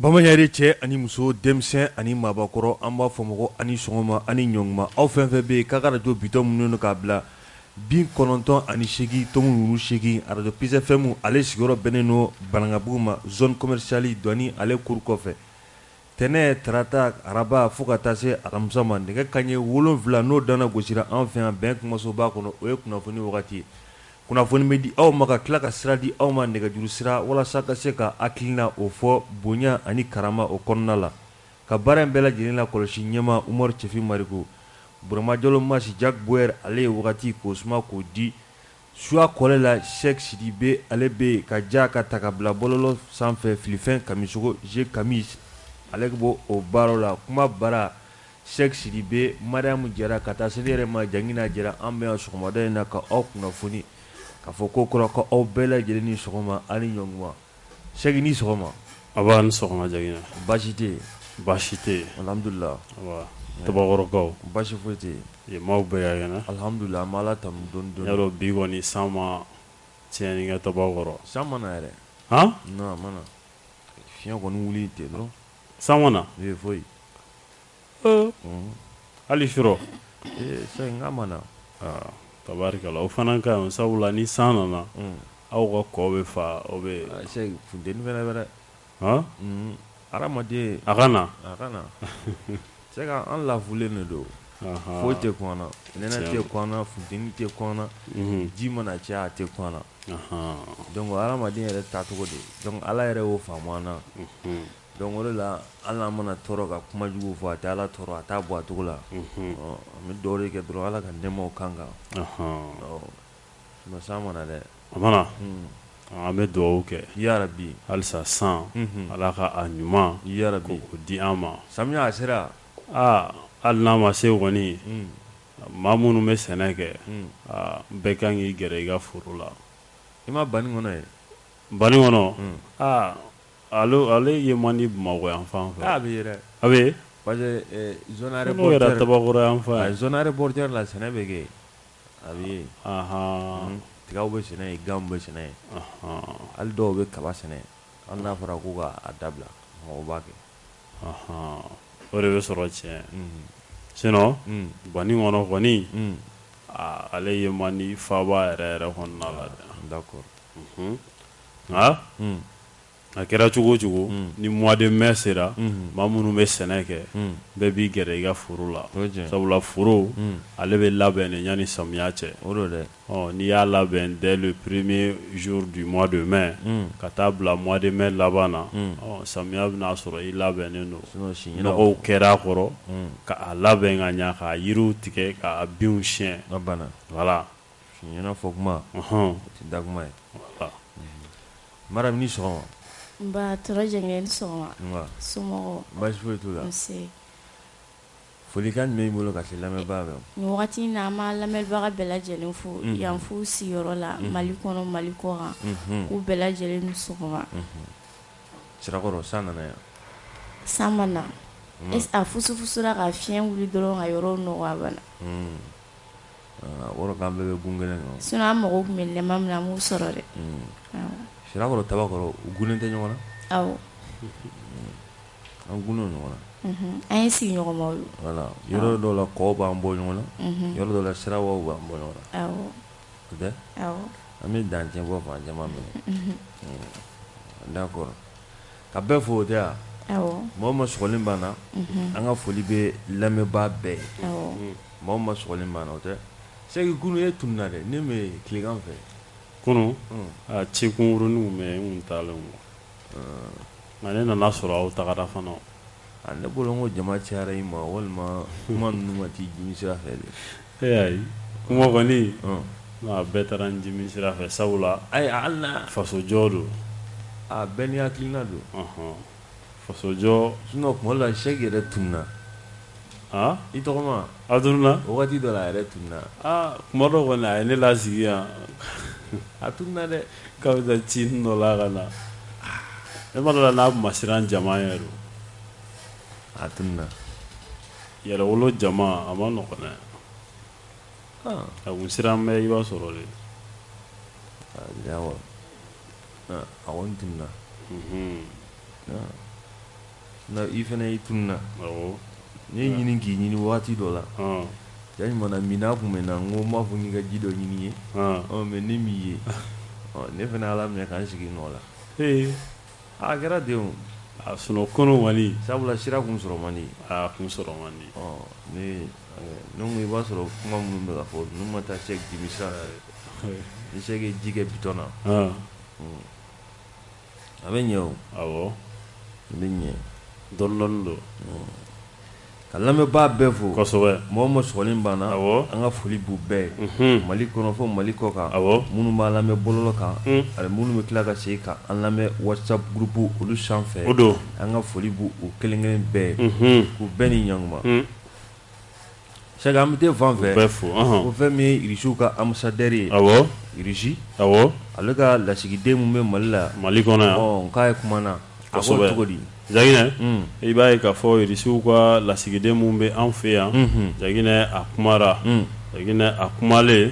Bamayare cɛ ani muso denmisɛn ani mabɔkɔrɔ an b'a fɔ mɔgɔ ani sɔgɔma ani ɲɔnguma aw fɛn fɛn bɛ yen k'a ka radio bitɔn minnu k'a bila 98.8 radio PSFM ale sigiyɔrɔ bɛnnen don Banankabugu ma zone commerciale Douane ale kuru kɔfɛ tɛnɛ tarata araba fo ka taa se alamisa ma nɛgɛ kanɲɛ 7 n'o dana gosira an fɛ yan bɛn kumasoba kɔnɔ o ye kunnafoni wagati ye kunnafoni bɛ di aw ma ka tila ka sira di aw ma nɛgɛjuru sira walasa ka se ka hakilina o fɔ bonya ani karama o kɔnɔna la ka baara in bɛɛ lajɛlen la kɔlɔsi ɲɛma Umaru Cɛfin Mariku Burama Jalo Masi Jack Boer ale ye wagati k'o suma k'o di suya kɔlɛ la Sheikh Sidibe ale bɛ ka ja ka ta ka bila bɔlɔlɔ sanfɛ filifɛn kamisogo G Kamis ale bɔ o baaraw la kuma bara Sheikh Sidibe Mariam Jara ka taa seli yɛrɛ ma Jangina Jara an bɛ yan sɔgɔmada in na ka aw kunnafoni ka fɔ ko kɔrɔ ko aw bɛɛ lajɛlen ni sɔgɔma ani ɲɔnguma Sheikh ni sɔgɔma aba ni sɔgɔma Jagina baasi tɛ yen baasi tɛ yen alhamdulillah awa tabakɔrɔkaw baasi foyi tɛ yen maaw bɛɛ y'a ɲɛna alhamdulillah an bɛ Ala tanu dɔɔni dɔɔni yarɔ bi kɔni san ma tiɲɛni kɛ tabakɔrɔ san ma na yɛrɛ han non a ma na fiɲɛ kɔni wuli ten dɔrɔn san ma na foyi hali surɔ Sheikh n k'a ma na tabarikala o fana ka ɲi sabula ni san nana aw ka kɔ bɛ fa o bɛ Sheikh funteni fɛnɛ bɛ dɛ han hadamaden a ka na a ka na Sheikh an lafulen de don foyi tɛ kun an na nɛnɛ tɛ kun an na funteni tɛ kun an na ji mana caya a tɛ kun an na donc hadamaden yɛrɛ taacogo de donc Ala yɛrɛ y'o faamu an na donc o de la hali n'an mana tɔɔrɔ ka kuma jugu fɔ a tɛ Ala tɔɔrɔ a t'a bɔ a cogo la an bɛ dugawu de kɛ dɔrɔn Ala ka nɛɛmaw kan kan san mana dɛ a mana an bɛ dugawu kɛ yarabi halisa san Ala ka a ɲuman yarabi k'o di an ma samiya a sera hali n'a ma se kɔni maa minnu bɛ sɛnɛ kɛ bɛɛ kan k'i gɛrɛ i ka foro la i ma Bani kɔnɔ ye Bani kɔnɔ ale ye man di Bamakɔ yan fan fɛ a bɛ ye dɛ a bɛ parce que zone n'o yɛrɛ tabakɔrɔ yan fan ye zone aéroportuaire la sɛnɛ bɛ kɛ a bɛ ye tigaw bɛ sɛnɛ yen ganw bɛ sɛnɛ yen hali dɔw bɛ kaba sɛnɛ hali n'a fɔra ko k'a dabila mɔgɔw b'a kɛ o de bɛ sɔrɔ tiɲɛ sinon Bani kɔnɔ kɔni ale ye man di faaba yɛrɛ yɛrɛ kɔnɔna la dɛ d'accord nka a kɛra cogo o cogo ni mois de mai sera maa minnu bɛ sɛnɛ kɛ bɛɛ b'i gɛrɛ i ka foro la sabula foro ale bɛ labɛn de yanni samiya cɛ o do dɛ n'i y'a labɛn dès le premier jour du mois de mai ka taa bila mois de mai laban na samiya bɛna sɔrɔ i labɛnnen don nɔgɔw kɛra a kɔrɔ k'a labɛn ka ɲa ka yiriw tigɛ ka binw siyɛn voilà ɲɛnafɔ kuma o tɛ da kuma ye Mariam ni sɔgɔma Ba tora jɛngɛ ni sɔgɔma somɔgɔw baasi foyi t'u la folikan jumɛn b'i bolo ka se lamɛnbaga ma nin wagati in na an b'a lamɛnbaga bɛɛ lajɛlen fo yan f'u sigiyɔrɔ la Mali kɔnɔ Mali kɔ kan k'u bɛɛ lajɛlen ni sɔgɔma Sirakɔrɔ san nana yan san ma na a fusufusura ka fiɲɛ wuli dɔrɔn ka yɔrɔ nɔgɔ a bana wɔrɔ k'an bɛɛ bɛ gun kelen kan sinon an mago tun bɛ nɛma min na an m'o sɔrɔ dɛ Sirakɔrɔ Tabakɔrɔ u gunnen tɛ ɲɔgɔn na awɔ an gunnen ɲɔgɔn na an ye sigiɲɔgɔnmaw ye voilà yɔrɔ dɔw la kɔw b'an bɔ ɲɔgɔn na yɔrɔ dɔw la sirabaw b'an bɔ ɲɔgɔn na awɔ o tɛ an bɛ dancɛ bɔ fan caman minɛ d'accord ka bɛɛ fo o tɛ wa mɔgɔ ma sɔgɔlen b'an na an ka foli bɛ lamɛnbaa bɛɛ ye mɔgɔ ma sɔgɔlen b'an na o tɛ Sheikh kunu e tununa dɛ ne bɛ tilegan fɛ kunu ci kunkuruninw mɛ n kun taalen nka ne nana sɔrɔ aw tagara fana ne bolo ko jama cayara i ma walima kuma ninnu ma t'i jimi sira fɛ de ayi kuma kɔni a bɛɛ taara n jimi sira fɛ sabula ayi hali na fasojɔ don bɛɛ ni hakilina don fasojɔ sinon kuma dɔ la Sheikh yɛrɛ tununa i tɔgɔma a tununa wagati dɔ la a yɛrɛ tununa kuma dɔ kɔni a ye ne lasigi yan a tununa dɛ k'a bɛ taa ci dɔ la ka na ne ma dɔ la n'a ma siran jama ye don a tununa yɛrɛwolo jama a ma nɔgɔn dɛ a kun siran bɛ i b'a sɔrɔ de awɔ a kɔni tununa na i fana i tununa awɔ ne ye ɲini k'i ɲini waati dɔ la yani mana mina kun bɛ na n ko n b'a fɔ n k'i ka ji dɔ ɲini ye mais ne m'i ye ne fana ala minɛ k'an sigi nɔ la a kɛra ten o a sunɔ kɔnɔ wali sabula sira kun sɔrɔ man di a kun sɔrɔ man di ne ko i b'a sɔrɔ kuma minnu bɛ ka fɔ ninnu ma taa sɛki dimi sira la dɛ ni sɛki ye ji kɛ bitɔn na a bɛ ɲɛ o awɔ a bɛ ɲɛ dɔɔni dɔɔni don ka lamɛnbaa bɛɛ fo kosɛbɛ mɔgɔ ma sɔgɔlen banna awɔ an ka foli b'u bɛɛ ye mali kɔnɔ fɔ mali kɔ kan awɔ minnu b'a lamɛn bɔlɔlɔ kan ani minnu bɛ tila ka segin ka an lamɛn whatsapp groupe olu sanfɛ o don an ka foli b'u kelen kelen bɛɛ ye k'u bɛɛ ni ɲankuma sɛgɛ an bɛ te fan fɛ bɛɛ fo ko fɛn min ye irisiw ka ambassadeur ye awɔ irisi awɔ ale ka lasigiden min bɛ mali la mali kɔnɔ yan k'a ye kuma na a ko cogo di Jaginɛ i b'a ye k'a fɔ irisiw ka lasigiden min bɛ an fɛ yan Jaginɛ a kumara Jaginɛ a kumalen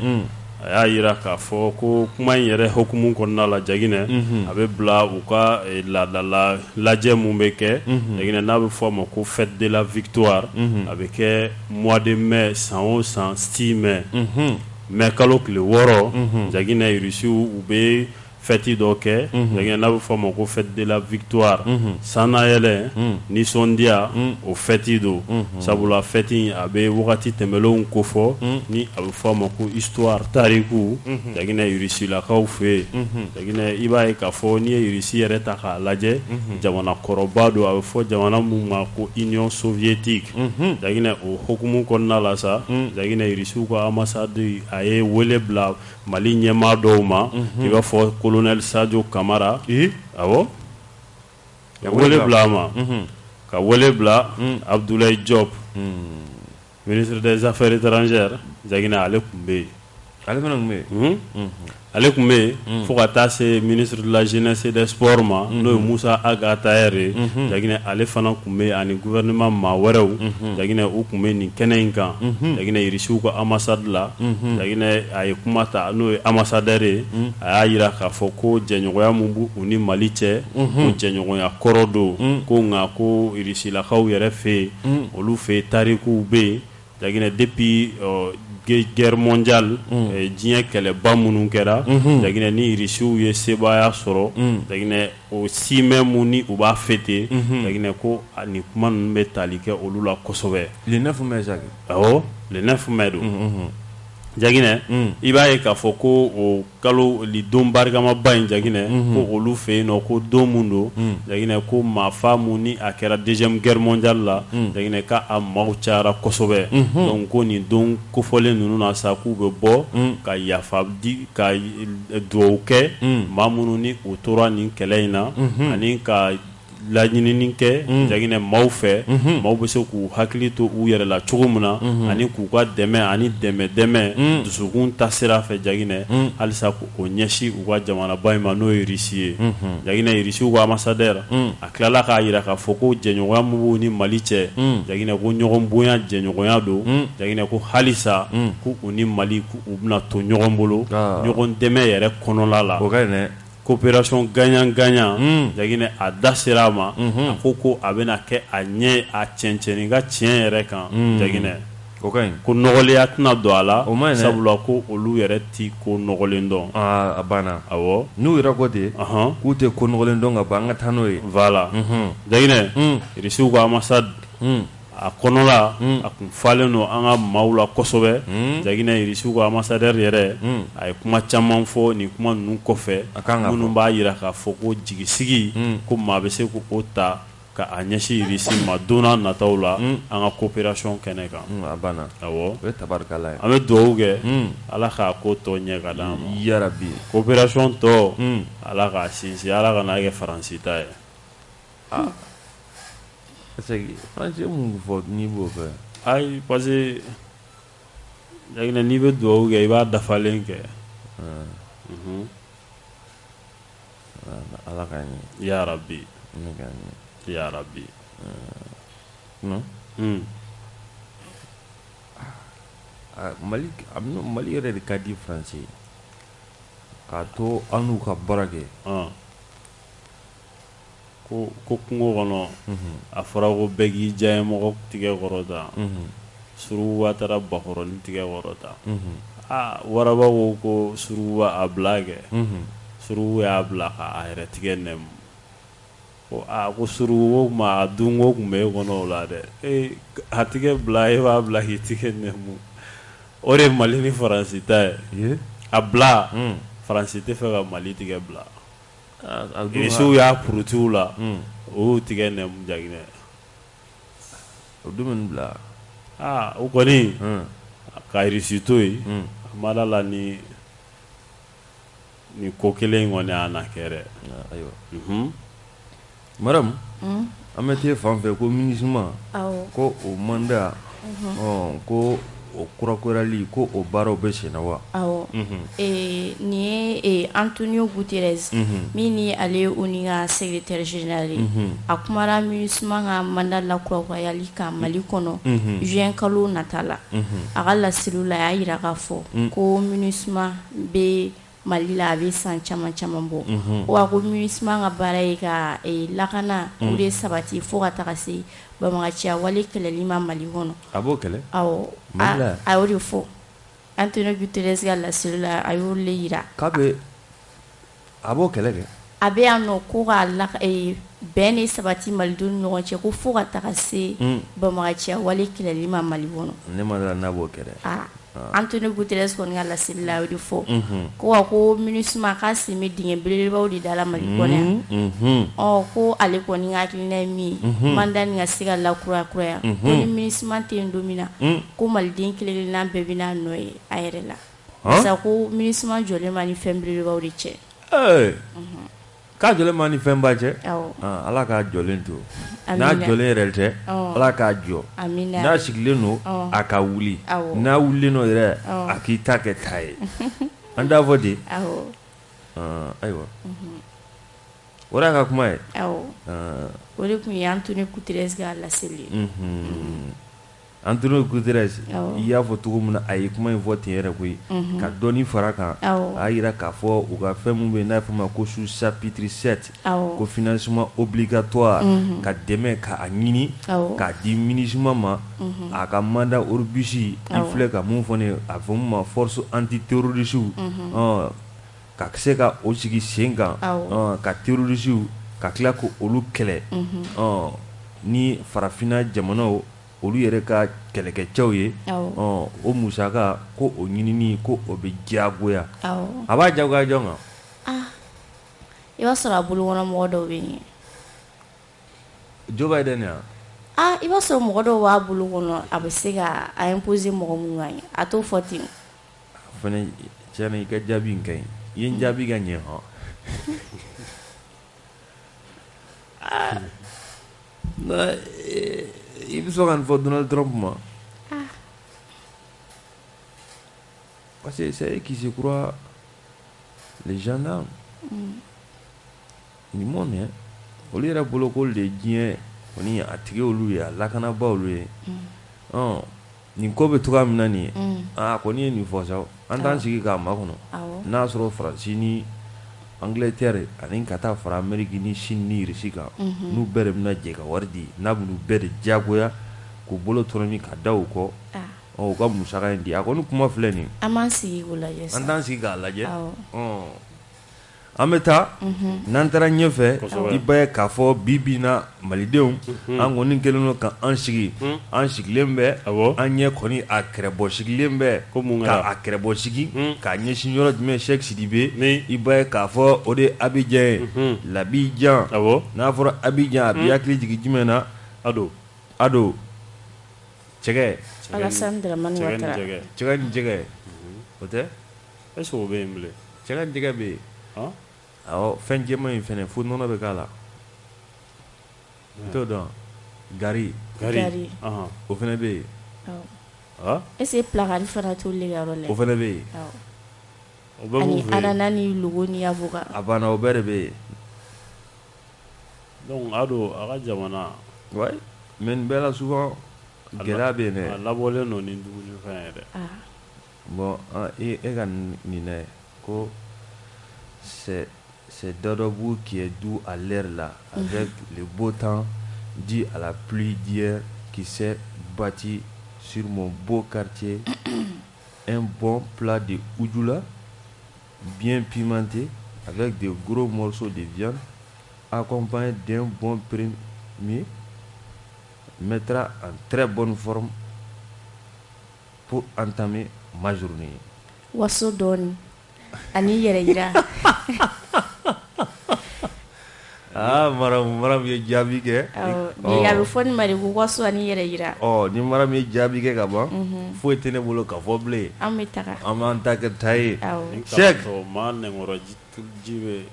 a y'a yira k'a fɔ ko kuma in yɛrɛ hokumu kɔnɔna la Jaginɛ a bɛ bila u ka laadala lajɛ min bɛ kɛ Jaginɛ n'a bɛ fɔ a ma ko fête de la victoire a bɛ kɛ mois de mai san o san 6 mai mai kalo tile 6 Jaginɛ irisiw u bɛ fête dɔ kɛ Jaginɛ n'a bɛ fɔ a ma ko fête de la victoire sanayɛlɛ nisɔndiya o fête don sabula fête in a bɛ wagati tɛmɛlenw kofɔ ni a bɛ fɔ a ma ko histoire tariku Jaginɛ irisilakaw fɛ yen Jaginɛ i b'a ye k'a fɔ n'i ye irisi yɛrɛ ta k'a lajɛ jamana kɔrɔba don a bɛ fɔ jamana min ma ko Union soviétique Jaginɛ o hokumu kɔnɔna la sa Jaginɛ irisiw ka ambassade a ye wele bila Mali ɲɛmaa dɔw ma i b'a fɔ colonel Sadio Camara awɔ ka wele bila a ma ka wele bila Abdoulaye Diop ministre des affaires étrangères Jaginɛ ale tun bɛ yen ale fana tun bɛ yen ale tun bɛ yen fo ka taa se ministre de la jeunesse et des sports ma n'o ye Musa Aga Tayɛri ye Jaginɛ ale fana tun bɛ ani gouvernement maa wɛrɛw Jaginɛ u tun bɛ nin kɛnɛ in kan Jaginɛ irisiw ka ambassade la Jaginɛ a ye kuma ta n'o ye ambassadeur ye a y'a yira k'a fɔ ko jɛɲɔgɔnya min b'u u ni Mali cɛ ko jɛɲɔgɔnya kɔrɔ don ko nka ko irisilakaw yɛrɛ fɛ yen olu fɛ yen tarikuw bɛ yen Jaginɛ depuis guerre mondiale diɲɛ kɛlɛba minnu kɛra Jaginɛ ni irisiw ye sebaaya sɔrɔ Jaginɛ o 6 mai mun ni u b'a fêter Jaginɛ ko ni kuma ninnu bɛ tali kɛ olu la kosɛbɛ le 9 mai Jacques awɔ le 9 mai don Jaginɛ i b'a ye k'a fɔ ko o kalo li don barikamaba in Jaginɛ ko olu fɛ yen nɔ ko don mun don Jaginɛ ko maafa mun ni a kɛra deuxième guerre mondiale la Jaginɛ ka a maaw cayara kosɛbɛ donc ko nin don kofɔlen ninnu na sa k'u bɛ bɔ ka yafa di ka dugawu kɛ maa minnu ni u tora nin kɛlɛ in na ani ka laɲinini kɛ Jaginɛ maaw fɛ maaw bɛ se k'u hakili to u yɛrɛ la cogo min na ani k'u ka dɛmɛ ani dɛmɛ dusukun ta sira fɛ Jaginɛ halisa k'o ɲɛsin u ka jamanaba in ma n'o ye irisi ye Jaginɛ irisiw ka ambassadeur a tilala k'a jira k'a fɔ ko jɛɲɔgɔnya min b'u ni Mali cɛ Jaginɛ ko ɲɔgɔn bonya jɛɲɔgɔnya don Jaginɛ ko halisa ko u ni Mali k'u bɛna to ɲɔgɔn bolo ɲɔgɔn dɛmɛ yɛrɛ kɔnɔla la coopération gagnant-gagnant Jaginɛ a da sera a ma a ko a bɛna kɛ a ɲɛ a cɛncɛnni ka tiɲɛ yɛrɛ kan Jaginɛ ko nɔgɔlenya tɛna don a la sabula ko olu yɛrɛ ti ko nɔgɔlen dɔn a banna awɔ n'u yɛrɛ ko ten k'u tɛ ko nɔgɔlen dɔn ka ban an ka taa n'o ye voilà Jaginɛ irisiw ka ambassade a kɔnɔla a kun falen don an ka maaw la kosɛbɛ Jaginɛ irisiw ka ambassadeur yɛrɛ a ye kuma caman fɔ nin kuma ninnu kɔfɛ minnu b'a jira k'a fɔ ko jigisigi ko maa bɛ se k'o ta ka a ɲɛsin irisi ma don n'a nataw la an ka coopération kɛnɛ kan a banna awɔ o ye tabarikala ye an bɛ dugawu kɛ Ala k'a ko tɔ ɲɛ ka d'an ma yarabi coopération tɔ Ala k'a sinsin Ala ka n'a kɛ Faransi ta ye Faransi mun fɔ n'i b'o fɛ ayi parce que Jaginɛ n'i bɛ dugawu kɛ i b'a dafalen kɛ Ala ka ɲɛ ya Rabbi ya Rabbi Mali yɛrɛ de ka di Faransi ye k'a to an n'u ka baara kɛ ko kungo kɔnɔ a fɔra ko bɛɛ k'i diya mɔgɔ tigɛ kɔrɔta surukuba taara bakɔrɔni tigɛ kɔrɔta waraba ko surukuba a bila kɛ suruku y'a bila k'a yɛrɛ tigɛ nɛmu ko suruku ma a dunko tun bɛ e kɔnɔ o la dɛ a tigɛ bila e b'a bila k'i tigɛ nɛmu o de ye Mali ni Faransi ta ye a bila Faransi tɛ fɛ ka Mali tigɛ bila irisiw y'a purutiw la o y'u tigɛ nɛmu jaginɛ o dumuni bila o kɔni ka irisi to yen a ma da la ni ko kelen in kɔni y'a na kɛ dɛ ayiwa madame an bɛ t'e fan fɛ ko MINUSMA ko o mandat ko o kurakurayali ko o baaraw bɛ sen na wa awɔ nin ye Antonio Guterres min ni ale ONU ka secrétaire général ye a kumara MINUSMA ka mandat lakurakurayali kan Mali kɔnɔ juin kalo nata la a ka laseliw la a y'a yira k'a fɔ ko MINUSMA bɛ Mali la a bɛ san caman caman bɔ wa ko MINUSMA ka baara ye ka lakana o de sabati fo ka taga se Banbaganciya wale kɛlɛli ma Mali kɔnɔ a b'o kɛlɛ awɔ a y'o de fɔ Antonio Guterres ka laseli la a y'o le yira k'a bɛ a b'o kɛlɛ kɛ a bɛ yan nɔ ko ka bɛn de sabati malidenw ni ɲɔgɔn cɛ ko fo ka taga se Banbaganciya wale kɛlɛli ma Mali kɔnɔ ne ma dala n'a b'o kɛ dɛ Antonio Guterres kɔni ka laseli la a y'o de fɔ ko MINUSMA k'a sen bɛ dingɛ belebelebaw de da la Mali kɔnɔ yan ko ale kɔni ka hakilina ye min ye mandat nin ka se ka lakurakuraya ko ni MINUSMA tɛ yen don min na ko maliden kelen-kelenna bɛɛ bɛ n'a nɔ ye a yɛrɛ la barisa ko MINUSMA jɔlen ma ni fɛn belebelebaw de cɛ k'a jɔlen ma ni fɛn ba cɛ Ala k'a jɔlen to n'a jɔlen yɛrɛ tɛ Ala k'a jɔ n'a sigilen don a ka wuli n'a wulilen don yɛrɛ a k'i ta kɛ ta ye an t'a fɔ de ayiwa o de y'a ka kuma ye o de tun ye Antonio Guterres ka laseli ye Antonio Guterres i y'a fɔ cogo min na a ye kuma in fɔ ten yɛrɛ koyi ka dɔɔni fara kan a y'a yira k'a fɔ u ka fɛn min bɛ yen n'a fɔ ma ko sous chapitre 7 ko financement obligatoire ka dɛmɛ k'a ɲini k'a di MINUSMA ma a ka mandat Orbus i filɛ ka mun fɔ ne a fɔ mun ma force antiterroriste ka se ka o sigi sen kan ka terroriste ka tila ko olu kɛlɛ ni farafinna jamanaw olu yɛrɛ ka kɛlɛkɛcɛw ye o musaka ko o ɲinini ko o bɛ diyagoya a b'a diyagoya jɔn kan i b'a sɔrɔ a bolokɔnɔmɔgɔ dɔw bɛ yen Joe Biden yan i b'a sɔrɔ mɔgɔ dɔw b'a bolo kɔnɔ a bɛ se ka a imposer mɔgɔ minnu kan ye a t'o fɔ ten fana tiɲɛna i ka jaabi in ka ɲi i ye n jaabi ka ɲɛ i bɛ sɔn ka nin fɔ Donald Trump ma parce que c'est qui se croit les gendarmes ni monde olu yɛrɛ bolo ko le diɲɛ kɔni a tigi olu ye a lakanaba olu ye nin ko bɛ cogoya min na nin ye kɔni ye nin fɔ sa an t'an sigi k'a makɔnɔ n'a sɔrɔ Faransi ni Angleterre ani ka taa fara Amérique ni Chine ni Russie kan n'u bɛɛ de bɛna jɛ ka wari di n'a b'u bɛɛ de diyagoya k'u bolo tɔrɔmi ka da u kɔ u ka musaka in di a kɔni kuma filɛ nin an b'an sigi k'o lajɛ an t'an sigi k'a lajɛ an bɛ taa n'an taara ɲɛfɛ i b'a ye k'a fɔ bi na malidenw an kɔni kɛlen don ka an sigi an sigilen bɛ an ɲɛ kɔni a kɛrɛbɔ sigilen bɛ k'a kɛrɛbɔ sigi k'a ɲɛsin yɔrɔ jumɛn Cheikh Sidibe i b'a ye k'a fɔ o de ye Abidjan ye l'Abidjan n'a fɔra Abidjan a b'i hakili jigin jumɛn na Ado cɛkɛ Alassane Dramane Ouattara cɛkɛ ni jɛgɛ o tɛ est-ce que o bɛ yen bilen cɛkɛ ni jɛgɛ bɛ yen fɛn jɛman in fɛnɛ fo nɔnɔ bɛ k'a la t'o dɔn gari o fɛnɛ bɛ yen est-ce que pilakali fana t'olu le ka yɔrɔ la o fɛnɛ bɛ yen ani anana ni logo ni avocat a banna o bɛɛ de bɛ yen donc Ado a ka jamana mais nin bɛɛ la souvent gɛlɛya bɛ yen dɛ a labɔlen don ni dumunifɛn ye dɛ bon e ka nin lajɛ ko c'est Dadabougou qui est doux à l'air là, avec le beau temps dû à la pluie d'hier qui s'est bâtie sur mon beau quartier. Un bon plat de oudoula, bien pimenté, avec de gros morceaux de viande, accompagné d'un bon premier, mettra en très bonne forme pour entamer ma journée. Waso doni ani yɛrɛ yira. Maram ye jaabi kɛ. Ni a bɛ fɔ nin ma de ko waso ani yɛrɛ yira. Ni maram ye jaabi kɛ ka ban, foyi tɛ ne bolo ka fɔ bilen. An bɛ taga. An b'an ta kɛ ta ye. Cheikh maa nɛgɛkɔrɔ ji bɛ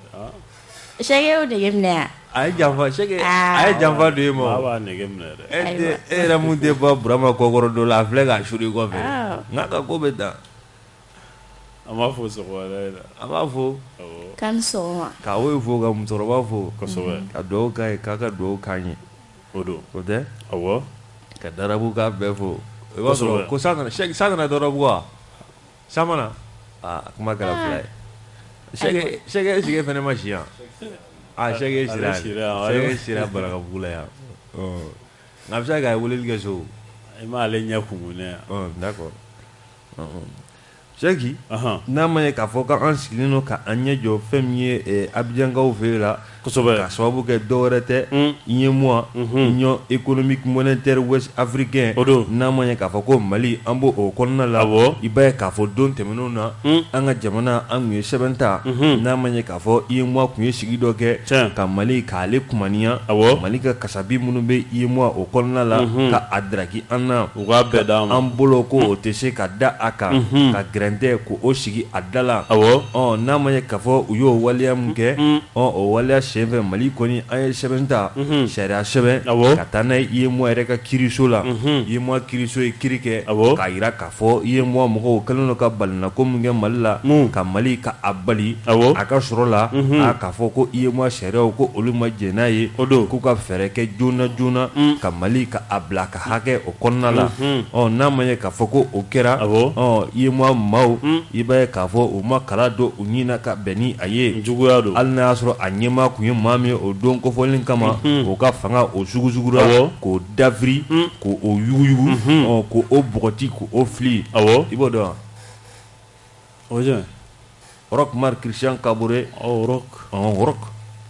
Cheikh y'o nege minɛ yan. A ye janfa Cheikh a ye janfa don e ma. maa b'a nɛgɛ minɛ dɛ. E yɛrɛ mun tɛ ba Burama kɔkɔrɔ dɔ la a filɛ k'a suri kɔfɛ. Nka ka ko bɛ tan. An b'a fɔ sɔgɔmada in na. An b'a fɔ. K'a ni sɔgɔma. Ka Oyi fo ka musokɔrɔba fo. Kosɛbɛ. Ka dugawu k'a ye k'a ka dugawu k'an ye. O don. O tɛ. Awɔ. Ka Darabu k'a bɛɛ fo. I b'a sɔrɔ ko san nana Cheikh san nana Darabu wa? San mana? Kuma kɛra fila ye. Cheikh esike fɛnɛ ma si yan? Cheikh ye sira yan. Cheikh ye sira Barakabugu la yan. Nka a bɛ se ka weleli kɛ so. I m'ale ɲɛ kumunɛ yan. D'accord. Cheikh n'a ma ye k'a fɔ k'an sigilen don ka an ɲɛ jɔ fɛn min ye Abidjankaw fɛ yen la. Kosɛbɛ. Ka sababu kɛ dɔwɛrɛ tɛ UEMOA Union économique monétaire ouest africain. O don. N'a ma ye k'a fɔ ko Mali an b'o kɔnɔna la. Awɔ. I b'a ye k'a fɔ don tɛmɛnenw na an ka jamana an kun ye sɛbɛn ta. N'a ma ye k'a fɔ UEMOA kun ye sigi dɔ kɛ ka Mali k'ale kumaniya. Awɔ. Mali ka kasabi minnu bɛ UEMOA o kɔnɔna la ka a daraki an na. U k'a bɛɛ d'an ma. An bolo ko o tɛ se ka da a kan ka gɛrɛntɛ k'o sigi a da la. Awɔ. N'a ma ye k'a fɔ u y'o waleya mun kɛ o waleya senfɛ Mali kɔni an ye sɛbɛn ta sariya sɛbɛn ka taa n'a ye UEMOA yɛrɛ ka kiiriso la. UEMOA kiiriso ye kiiri kɛ k'a jira k'a fɔ UEMOA mɔgɔw kɛlen don ka balinako min kɛ Mali la ka Mali ka a bali a ka sɔrɔ la k'a fɔ ko UEMOA sariyaw ko olu ma jɛn n'a ye k'u ka fɛɛrɛ kɛ joona joona ka Mali ka a bila ka hakɛ o kɔnɔna la. N'a ma ye k'a fɔ ko o kɛra UEMOA maaw i b'a ye k'a fɔ u ma kala don u ɲin na ka bɛn ni a ye juguya don hali n'a y'a sɔrɔ a ɲɛmaa kun ye maa min ye o don kofɔlen kama o ka fanga o sugusugura k'o dafiri k'o yuguyugu k'o bɔgɔti k'o fili i b'o dɔn wa? O jɛn. Roch Marc Christian Kabore. Roch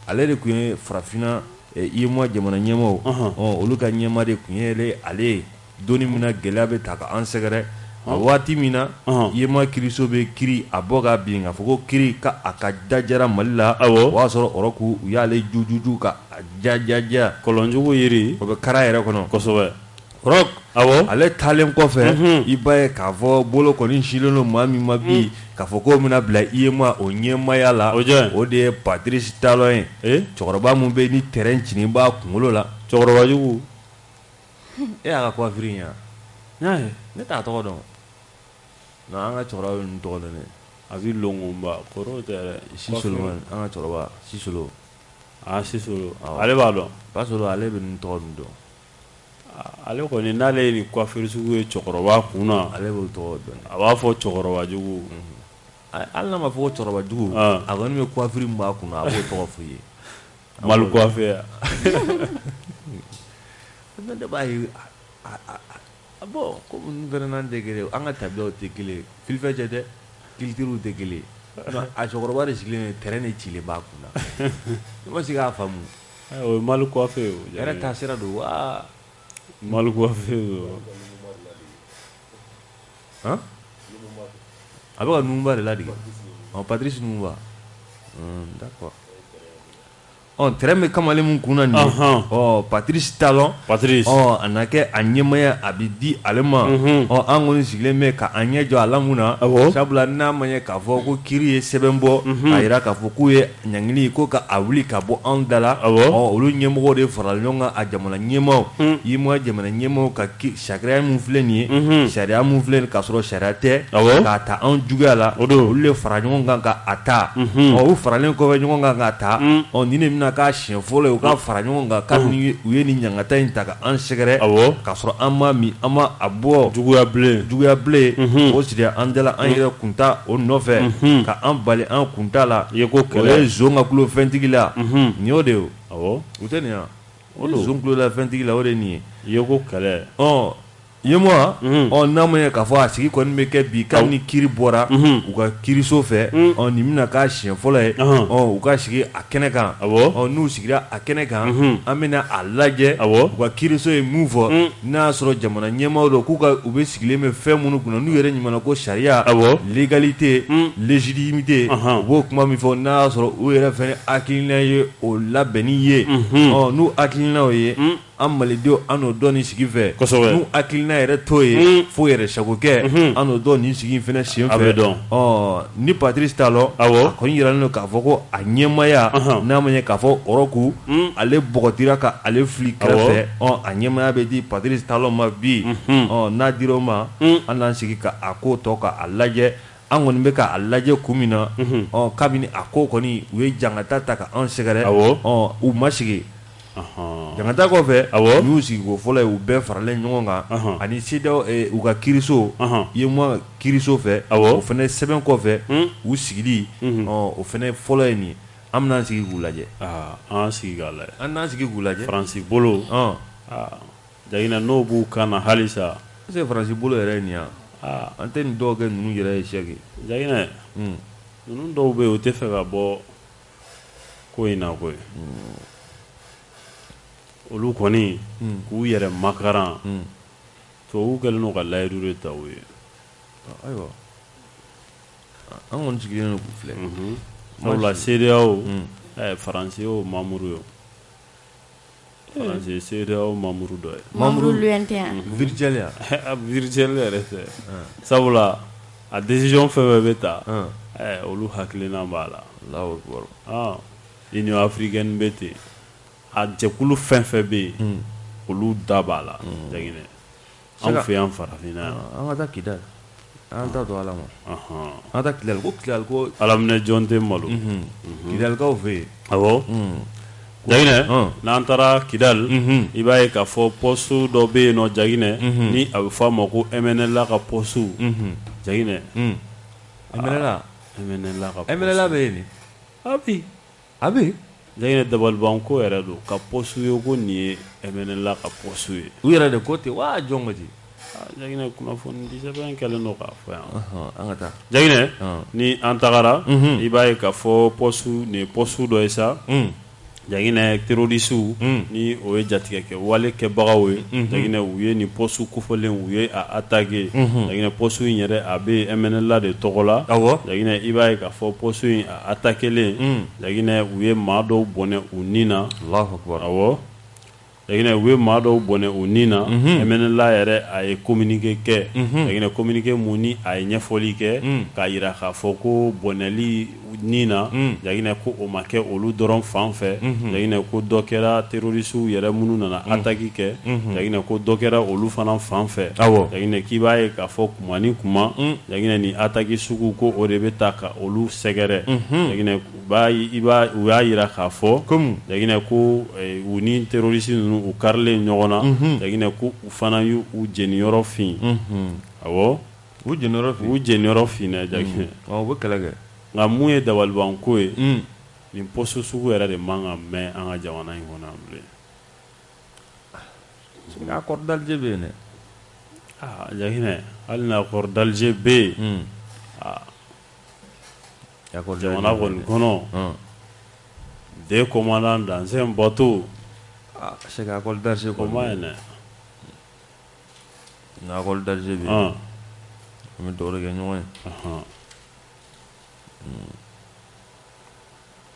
ale de kun ye farafinna UEMOA jamana ɲɛmaaw olu ka ɲɛmaa de kun ye ale donni min na gɛlɛya bɛ ta ka an sɛgɛrɛ a waati min na UEMOA kiiriso bɛ kiiri a bɔ ka bin k'a fɔ ko kiiri ka a ka jajara Mali la o y'a sɔrɔ Roch u y'ale jujuju ka jajaja kɔlɔnjugu yiri o bɛ kara yɛrɛ kɔnɔ kosɛbɛ. Roch ale taalen kɔfɛ i b'a ye k'a fɔ bolo kɔni silen don maa min ma bi k'a fɔ k'o bɛna bila UEMOA o ɲɛmaaya la o de ye Patrice Talon ye cɛkɔrɔba mun bɛ ni terrain cinin b'a kunkolo la cɛkɔrɔba jugu e y'a ka coiffure in yan y'a ye ne t'a tɔgɔ dɔn non an ka cɛkɔrɔba bɛ nin tɔgɔ dɔn dɛ a bɛ longonba kɔrɔ tɛ dɛ Sisolo an ka cɛkɔrɔba Sisolo Sisolo ale b'a dɔn Sisolo ale bɛ nin tɔgɔ nin dɔn ale kɔni n'ale ye nin coiffure sugu ye cɛkɔrɔba kun na ale b'o tɔgɔ dɔn a b'a fɔ cɛkɔrɔba jugu hali n'a ma fɔ ko cɛkɔrɔba jugu a kɔni bɛ coiffure min b'a kun na a b'o tɔgɔ f'i ye Mali coiffure ne b'a ye bon komi nin fɛnɛ n'an tɛ kelen an ka tabiyaw tɛ kelen filifɛ cɛ dɛ culture tɛ kelen a cɛkɔrɔba de sigilen ye terrain de cilen b'a kun na ne ma se k'a faamu o ye Mali coiffure ye yɛrɛ taasira don wa Mali coiffure don a bɛ ka Numba de ladege Patrice Numba d'accord terrain bɛ kamalen min kunna nin ye Patrice Talon a na kɛ a ɲɛmaaya a bɛ di ale ma an kɔni sigilen bɛ ka an ɲɛ jɔ a la mun na sabula n'a ma ɲɛ k'a fɔ ko kiiri ye sɛbɛn bɔ a jira k'a fɔ k'u ye ɲangili ko ka a wuli ka bɔ anw da la olu ɲɛmɔgɔw de farala ɲɔgɔn kan a jamana ɲɛmaaw UEMOA jamana ɲɛmaaw ka sariya mun filɛ nin ye sariya mun filɛ nin k'a sɔrɔ sariya tɛ k'a ta anw juguya la olu de fara ɲɔgɔn kan ka a ta u faralen kɔfɛ ɲɔgɔn kan k'a ta ni ne bɛna bɛna k'a siɲɛ fɔlɔ ye u ka fara ɲɔgɔn kan kabini u ye nin ɲangata in ta ka an sɛgɛrɛ k'a sɔrɔ an m'a min an ma a bɔ juguya bilen o siri an dala an yɛrɛ kunta o nɔfɛ ka an bali an kunta la o ye zon ka kulo fɛntigi la nin y'o de ye o tɛ nin yan o zon kulo la fɛntigi la o de ye nin ye i ye ko kɛlɛ yemwa n'a ma ye k'a fɔ a sigi kɔni bɛ kɛ bi kabini ni kiiri bɔra u ka kiiriso fɛ nin bɛna k'a siɲɛ fɔlɔ ye u ka sigi a kɛnɛ kan n'u sigira a kɛnɛ kan an bɛna a lajɛ u ka kiiriso ye mun fɔ n'a y'a sɔrɔ jamana ɲɛmaaw don u bɛ sigilen bɛ fɛn minnu kunna n'u yɛrɛ ɲuman ko sariya legalite légitimité u b'o kuma min fɔ n'a y'a sɔrɔ u yɛrɛ fɛnɛ hakilina ye o labɛnni ye n'u hakilinaw ye an malidenw an n'o dɔn nin sigi fɛ n'u hakilina yɛrɛ t'o ye fo yɛrɛ sagokɛ an n'o dɔn nin sigi fɛnɛ sen fɛ ni Patrice Talon a kɔni yiralen don k'a fɔ ko a ɲɛmaya n'a ma ɲɛ k'a fɔ Oroku ale bɔgɔtira ka ale fili kɛrɛfɛ a ɲɛmaya bɛ di Patrice Talon ma bi n'a dira o ma an n'an sigi ka a ko tɔ ka a lajɛ an kɔni bɛ k'a lajɛ kun min na kabini a ko kɔni u ye jangata ta ka an sɛgɛrɛ u ma sigi jangata kɔfɛ u y'u sigi ko fɔlɔ ye u bɛɛ faralen ɲɔgɔn kan ani CEDEAO u ka kiiriso UEMOA kiiriso fɛ o fɛnɛ sɛbɛn kɔfɛ u sigili o fɛnɛ fɔlɔ ye nin an bɛna sigi k'u lajɛ an sigi k'a lajɛ an n'an sigi k'u lajɛ Faransi bolo Jagina n'o b'u kan na halisa est-ce que Faransi bolo yɛrɛ ye nin ye an tɛ nin dɔw kɛ ninnu yɛrɛ ye sɛki Jagina ninnu dɔw bɛ yen u tɛ fɛ ka bɔ ko in na koyi olu kɔni k'u yɛrɛ makaran tubabuw kɛlen don ka layidu de ta u ye ayiwa an kɔni sigilen don k'u filɛ sabula CEDEAO Faransi y'o membre ye Faransi CEDEAO membre dɔ ye membre lointain virtuel ya virtuel yɛrɛ tɛ sabula a décision fɛn fɛn bɛ ta olu hakilina b'a la Allahu akbar Union africaine bɛ ten a jɛkulu fɛn fɛn bɛ yen olu da b'a la Jagina an fɛ yan farafinna yan an ka taa Kidali an ta don ala ma an ta Kidali ko alaminɛ jɔn tɛ malo Kidalikaw fɛ yen awɔ Jagina n'an taara Kidali i b'a ye k'a fɔ poste dɔ bɛ yen nɔ Jagina ni a bɛ fɔ a ma ko MNLA ka poste Jagina MNLA bɛ yen ni a bɛ Jagina dabaliban ko yɛrɛ don ka poste ye ko nin ye MNLA ka poste ye u yɛrɛ de ko ten wa jɔn ko ten Jagina kunnafoni di sɛbɛn kɛlen don k'a fɔ yan an ka taa Jagina ni an tagara i b'a ye k'a fɔ poste nin ye poste dɔ ye sa Jagina terroriste ni o ye jatigɛ kɛ wale kɛbagaw ye Jagina u ye nin poste kofɔlen u ye a attaqué Jagina poste in yɛrɛ a bɛ MNLA de tɔgɔ la Jagina i b'a ye k'a fɔ poste in a attaquélen Jagina u ye maa dɔw bɔnɛ u nin na Allahu akbar awɔ Jagina u ye maa dɔw bɔnɛ u nin na MNLA yɛrɛ a ye communiqué kɛ Jagina communiqué mun ni a ye ɲɛfɔli kɛ k'a jira k'a fɔ ko bɔnɛli nin na Jagina ko o ma kɛ olu dɔrɔn fan fɛ Jagina ko dɔ kɛra terroriste yɛrɛ minnu nana attaque kɛ Jagina ko dɔ kɛra olu fana fan fɛ Jagina k'i b'a ye k'a fɔ kuma ni kuma Jagina ni attaque sugu ko o de bɛ ta ka olu sɛgɛrɛ Jagina u y'a jira k'a fɔ Jagina ko u ni terroriste ninnu u karilen ɲɔgɔn na Jagina ko u fana y'u jeniyɔrɔ fin awɔ u jeniyɔrɔ fin na Jagina u bɛ kɛlɛ kɛ nka mun ye dabaliban ko ye nin poste sugu yɛrɛ de man ka mɛn an ka jamana in kɔnɔ bilen accord d'Alger bɛ yen dɛ Jagina hali ni accord d'Alger bɛ yen jamana kɔni kɔnɔ des commandants dans un bateau c'est que accord d'Alger comment est ne accord d'Alger bɛ yen an bɛ dɔw de kɛ ɲɔgɔn ye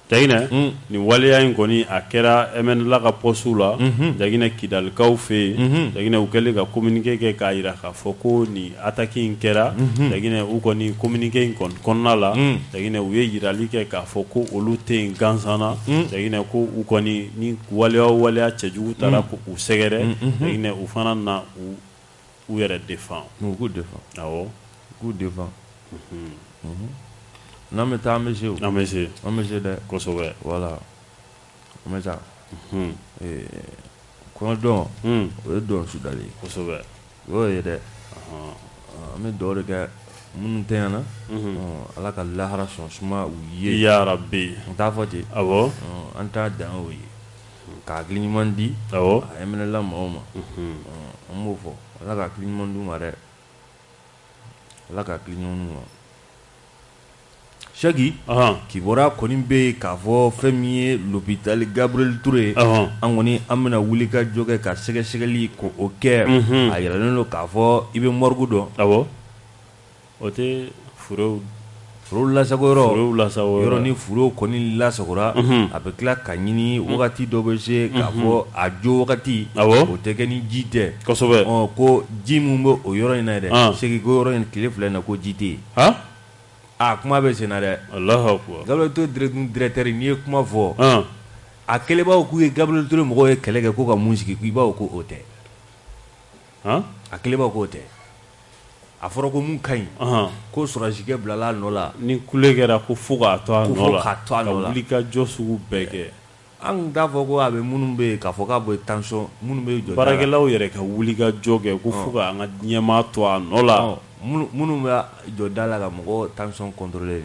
Jagina ni waleya in kɔni a kɛra MNLA ka poste la Jagina Kidalikaw fɛ yen Jagina u kɛlen ka communiqué kɛ k'a jira k'a fɔ ko ni attaque in kɛra Jagina u kɔni communiqué in kɔnɔna la Jagina u ye jirali kɛ k'a fɔ ko olu tɛ yen gansan na Jagina ko u kɔni ni waleya cɛjugu taara ko u sɛgɛrɛ Jagina u fana na u yɛrɛ défend u k'u défend awɔ k'u défend n'an bɛ taa an bɛ se an bɛ se dɛ kosɛbɛ voilà mais ça kɔnɔ dɔn o ye dɔn sudali kosɛbɛ o y'o ye dɛ an bɛ dugawu de kɛ minnu tɛ yan na ala ka lahara sɔn suma u ye ya rabbi n t'a fɔ ten awɔ an t'a dan o ye ka hakili ɲuman di awɔ a ɛmɛnɛla mɔgɔw ma an b'o fɔ ala ka hakili ɲuman d'u ma dɛ ala ka hakili ɲuman d'u ma Shagi kibora kɔni bɛ k'a fɔ fɛn min ye l'hôpital Gabriel Touré an kɔni an bɛna wuli ka jɔ kɛ ka sɛgɛsɛgɛli ko o kɛ a yiralen don k'a fɔ i bɛ morgue dɔn awɔ o tɛ furew lasago yɔrɔ ni furew kɔni lasagora a bɛ tila ka ɲini wagati dɔ bɛ se k'a fɔ a jo wagati o tɛ kɛ ni ji tɛ kosɛbɛ ko ji min bɛ o yɔrɔ in na dɛ Shagi ko yɔrɔ in tile fila in na ko ji tɛ yen kuma bɛ sen na dɛ Allahu akbar Gabriel Touré directeur n'i ye kuma fɔ a kɛlen b'aw k'u ye Gabriel Touré mɔgɔw ye kɛlɛ kɛ ko ka mun sigi k'i b'aw ko o tɛ a kɛlen b'aw k'o tɛ a fɔra ko mun ka ɲi ko sɔrɔsikɛ bilala a nɔ la ni kule kɛra ko fo k'a to a nɔ la ka wuli ka jɔ sugu bɛɛ kɛ an t'a fɔ ko a bɛ minnu bɛ yen k'a fɔ k'a bɛ tension minnu bɛ jɔ baarakɛlaw yɛrɛ ka wuli ka jɔ kɛ ko fo ka an ka ɲɛmaa to a nɔ la minnu bɛ jɔ da la ka mɔgɔ tension contrôler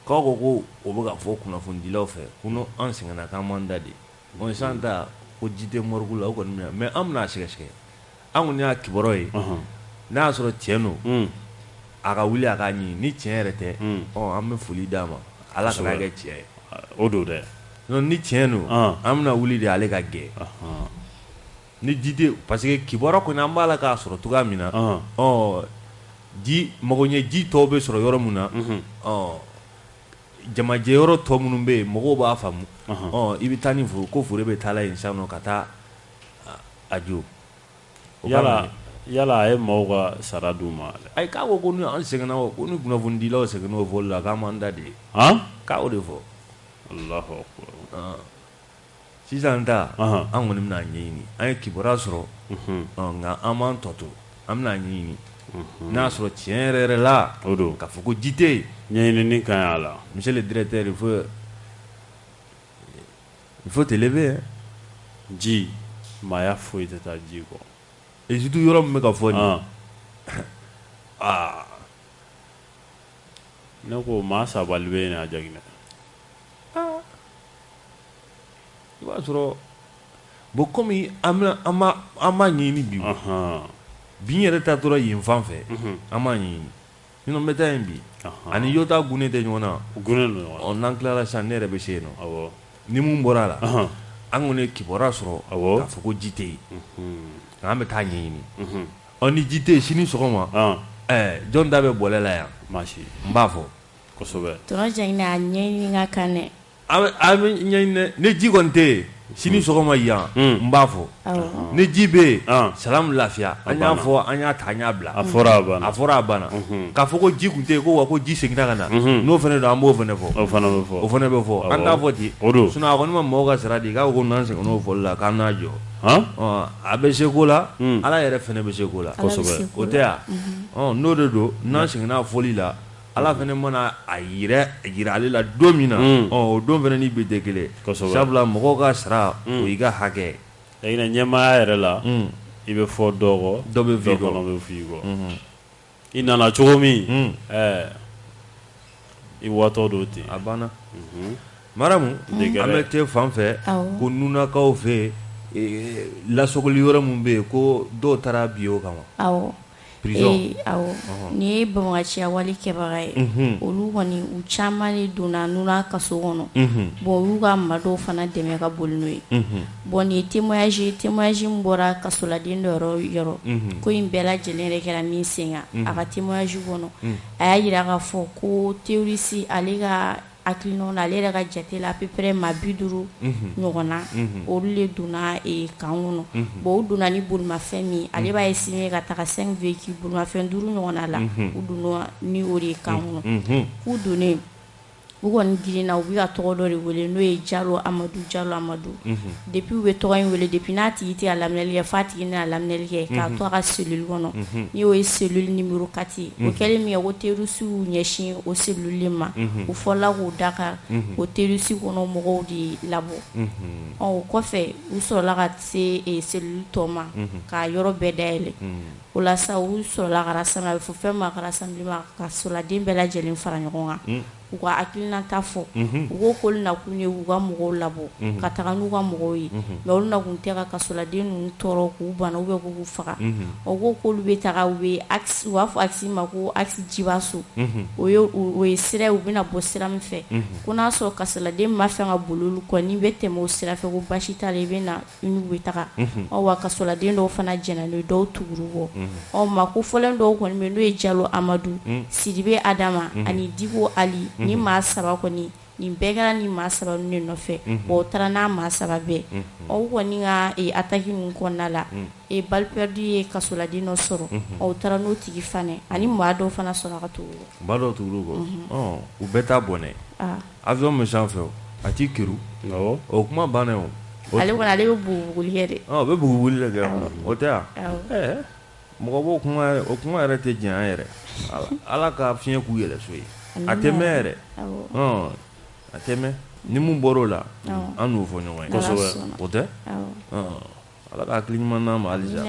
k'aw ko o bɛ ka fɔ kunnafonidilaw fɛ ko an sɛgɛnna k'an m'an da de san ta ko ji tɛ morgue la o kɔni minɛ mais an bɛna a sɛgɛsɛgɛ an kɔni y'a kibaruya ye n'a y'a sɔrɔ tiɲɛ don a ka wuli a k'a ɲini ni tiɲɛ yɛrɛ tɛ an bɛ foli d'a ma ala ka kɛ tiɲɛ ye o don dɛ ni tiɲɛ don an bɛna wuli de ale ka gɛn ni ji tɛ parce que kibaruya kɔni an b'a la k'a sɔrɔ cogoya min na ji magoɲɛ ji tɔw bɛ sɔrɔ yɔrɔ min na jamajɛ yɔrɔ tɔ minnu bɛ yen mɔgɔw b'a faamu i bɛ taa ni furu ko furu bɛ taa la yen sisan nɔ ka taa a jo yala a ye maaw ka sara d'u ma ayi k'a ko ni an sɛgɛnna o ko ni kunnafonidilaw sɛgɛnna o fɔli la k'an m'an da de ye k'a o de fɔ Allahu akbar sisan ta an kɔni bɛna ɲɛɲini an ye kibaruya sɔrɔ nka an m'an tɔ to an bɛna ɲɛɲini n'a y'a sɔrɔ tiɲɛ yɛrɛ yɛrɛ la o don k'a fɔ ko ji tɛ yen ɲɛɲinini ka ɲi a la monsieur le directeur il faut te lever ji maaya foyi tɛ taa ji kɔ et surtout yɔrɔ min bɛ ka fɔ nin ne ko maa sabali bɛ yen a jaginɛ i b'a sɔrɔ bon komi an b'a ɲɛɲini bi bi yɛrɛ ta tora yen fan fɛ an b'a ɲɛɲini sinon n bɛ taa yen bi ani Yota gunnen tɛ ɲɔgɔn na gunnen don ɲɔgɔn na n'an tilala sisan ne yɛrɛ bɛ se yen nɔ ni mun bɔra a la an kɔni ye kibaruya sɔrɔ k'a fɔ ko ji tɛ yen nka an bɛ taa ɲɛɲini ni ji tɛ yen sini sɔgɔma jɔn da bɛ bɔlɛ la yan n b'a fɔ kosɛbɛ tonton Jɛginɛ a ɲɛɲini ka kan dɛ a bɛ ɲɛɲini dɛ ni ji kɔni tɛ yen sini sɔgɔma yan n b'a fɔ ni ji bɛ yen salamu lafiya an y'a fɔ an y'a ta an y'a bila a fɔra a banna k'a fɔ ko ji tun tɛ yen ko wa ko ji seginna ka na n'o fana don an b'o fana fɔ o fana bɛ fɔ an t'a fɔ ten sinon a kɔni ma mɔgɔw ka sara di k'a ko n'an sɛgɛnn'o fɔli la k'an n'a jɔ a bɛ se ko la ala yɛrɛ fana bɛ se ko la kosɛbɛ o tɛ yan n'o de don n'an sɛgɛnna fɔli la ala fana mana a yira ale la don min na o don fana ni bi tɛ kelen sabula mɔgɔw ka sara o y'i ka hakɛ ɲɛmaaya yɛrɛ la i bɛ fɔ dɔ kɔ dɔ bɛ f'i kɔ i nana cogo min i watɔ do ten a banna maramu an bɛ te fan fɛ ko nunakaw fɛ lasogoli yɔrɔ min bɛ yen ko dɔw taara bi o kama prison nin ye banbagaciya wale kɛbaga ye olu kɔni u caman de donna nuna kaso kɔnɔ bon olu ka madɔw fana dɛmɛ ka boli n'o ye bon nin ye témoignage min bɔra kasoladen dɔ yɔrɔ ko in bɛɛ lajɛlen yɛrɛ kɛra min sen kan a ka témoignage kɔnɔ a y'a yira k'a fɔ ko terroriste ale ka hakilinaw na ale yɛrɛ ka jate la à peu près maa 50 ɲɔgɔn na olu de donna kan kɔnɔ bon u donna ni bolimafɛn min ale b'a essayer ka taga 5 véhicules bolimafɛn 5 ɲɔgɔn na la u donna ni o de kan kɔnɔ k'u donnen u kɔni girinna u bɛ ka tɔgɔ dɔ de wele n'o ye Jalo Amadu depuis u bɛ tɔgɔ in wele depuis n'a tigi tɛ ka laminɛli kɛ f'a tigi nana laminɛli kɛ k'a to a ka cellule kɔnɔ ni o ye cellule numéro 4 ye o kɛlen min kɛ ko terroriste ɲɛsin o cellule ma u fɔla k'o Dakar o terroriste kɔnɔ mɔgɔw de labɔ o kɔfɛ u sɔrɔla ka se cellule tɔ ma k'a yɔrɔ bɛɛ dayɛlɛ o la sa u sɔrɔla ka rassemblement a bɛ fɔ fɛn ma ka rassemblement ka sɔrɔladen bɛɛ lajɛlen fara ɲɔgɔn kan u ka hakilinata fɔ u ko k'olu nakun ye u ka mɔgɔw labɔ ka taga n'u ka mɔgɔw ye mais olu nakun tɛ ka kasoladen ninnu tɔɔrɔ k'u bana ou bien k'u faga o ko k'olu bɛ taga u bɛ axe u b'a fɔ axe ma ko axe Jibaso o ye sira ye u bɛna bɔ sira min fɛ ko n'a sɔrɔ kasoladen ma fɛn ka boli olu kɔ n'i bɛ tɛmɛ o sira fɛ ko basi t'a la i bɛ na n'u bɛ taga wa kasoladen dɔw fana jɛnna dɔw tuguru bɔ ma ko fɔlɔn dɔw kɔni bɛ n'o ye Jalo Amadu Sidibe Adama ani Diko Ali ni maa saba kɔni nin bɛɛ kɛra ni maa saba ninnu de nɔfɛ o taara n'a maa saba bɛɛ o kɔni ka attaque ninnu kɔnɔna la balle perdue ye kasoladen dɔ sɔrɔ o taara n'o tigi fana ani maa dɔw fana sɔrɔ ka tugu maa dɔw tuguru kɔ u bɛɛ t'a bɔnɛ avion min sanfɛ a t'i kiru o kuma bannen o ale kɔni ale bɛ bugubuguli kɛ de bɛ bugubuguli de kɛ o tɛ yan mɔgɔ b'o o kuma yɛrɛ tɛ diɲɛ an yɛrɛ Ala ka fiɲɛ k'u yɛrɛ so ye a tɛ mɛn yɛrɛ a tɛ mɛn ni mun bɔr'o la an n'o fɔ ɲɔgɔn ye kosɛbɛ o tɛ Ala ka hakili ɲuman d'an ma halisa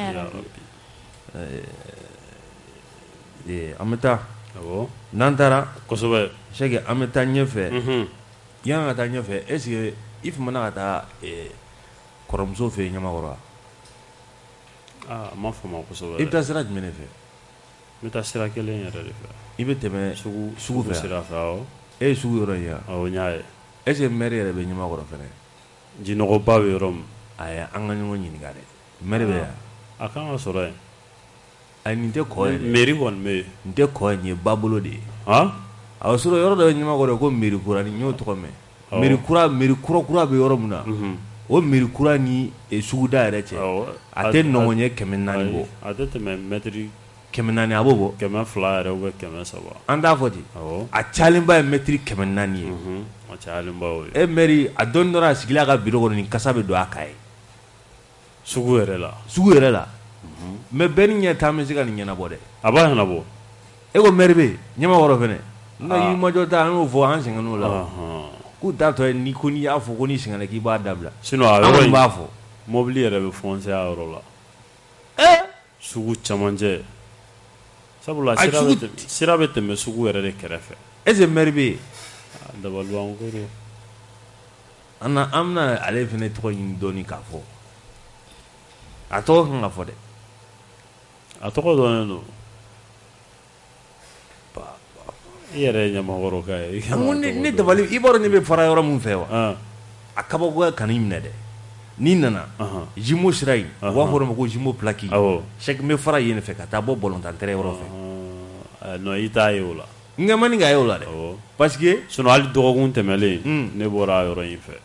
an bɛ taa n'an taara kosɛbɛ Sɛki an bɛ taa ɲɛfɛ yan ka taa ɲɛfɛ est ce que i famana ka taa kɔrɔmuso fɛ yen Ɲamakɔrɔ a ma faamu kosɛbɛ i bɛ taa sira jumɛn de fɛ n bɛ taa sira kelen yɛrɛ de fɛ i bɛ tɛmɛ sugu fɛ sira fɛ e ye sugu yɔrɔ in yan n y'a ye est ce que maire yɛrɛ bɛ Ɲamakɔrɔ fɛnɛ jinɔgɔba bɛ yɔrɔ min ayi an ka ɲɔgɔn ɲininka dɛ maire bɛ yan a kan ka sɔrɔ yen ayi nin tɛ kɔ ye dɛ mairie kɔni bɛ yen nin tɛ kɔ ye nin ye babolo de ye a bɛ sɔrɔ yɔrɔ dɔ bɛ Ɲamakɔrɔ ko mairie kura ni n y'o tɔgɔ mɛn mairie kura bɛ yɔrɔ min na o mairie kura ni suguda yɛrɛ cɛ a tɛ nɔgɔn ɲɛ 400 bɔ a tɛ tɛmɛ mètre 400 a b'o bɔ 200 yɛrɛ ou bien 300 an t'a fɔ ten a cayalenba ye mètre 400 ye a cayalenba y'o ye maire a dɔɔni dɔrɔn a sigilen a ka bureau kɔnɔ ni kasa bɛ don a kan ye sugu yɛrɛ la mais bɛɛ ni ɲɛ taa bɛ se ka nin ɲɛnabɔ dɛ a b'a ɲɛnabɔ e ko maire bɛ yen Ɲamakɔrɔ fɛnɛ n'o yirimajɔ ta an y'o fɔ an sɛgɛnn'o la k'u t'a tɔ ye ni ko n'i y'a fɔ ko n'i sɛgɛnna k'i b'a dabila sinon a yɔrɔ in b'a fɔ mobili yɛrɛ bɛ foncer a yɔrɔ la sugu camancɛ sabula sira bɛ tɛmɛ sugu yɛrɛ de kɛrɛfɛ est ce que maire bɛ yen dabaliban ko don an bɛna ale fɛnɛ tɔgɔ ɲini dɔɔni k'a fɔ a tɔgɔ kan ka fɔ dɛ a tɔgɔ dɔnnen don i yɛrɛ ye Ɲamakɔrɔ ka ye ne dabali i b'a dɔn ne bɛ fara yɔrɔ min fɛ wa a kabakoya kan'i minɛ dɛ n'i nana Jimo sira in u b'a fɔ o ma ko Jimo Plaki Sɛki n bɛ fara yen fɛ ka taa bɔ ballontan terrain yɔrɔ fɛ non i t'a ye o la n kɛ man di k'a ye o la dɛ parce que sinon hali dɔgɔkun tɛmɛlen ne bɔra a yɔrɔ in fɛ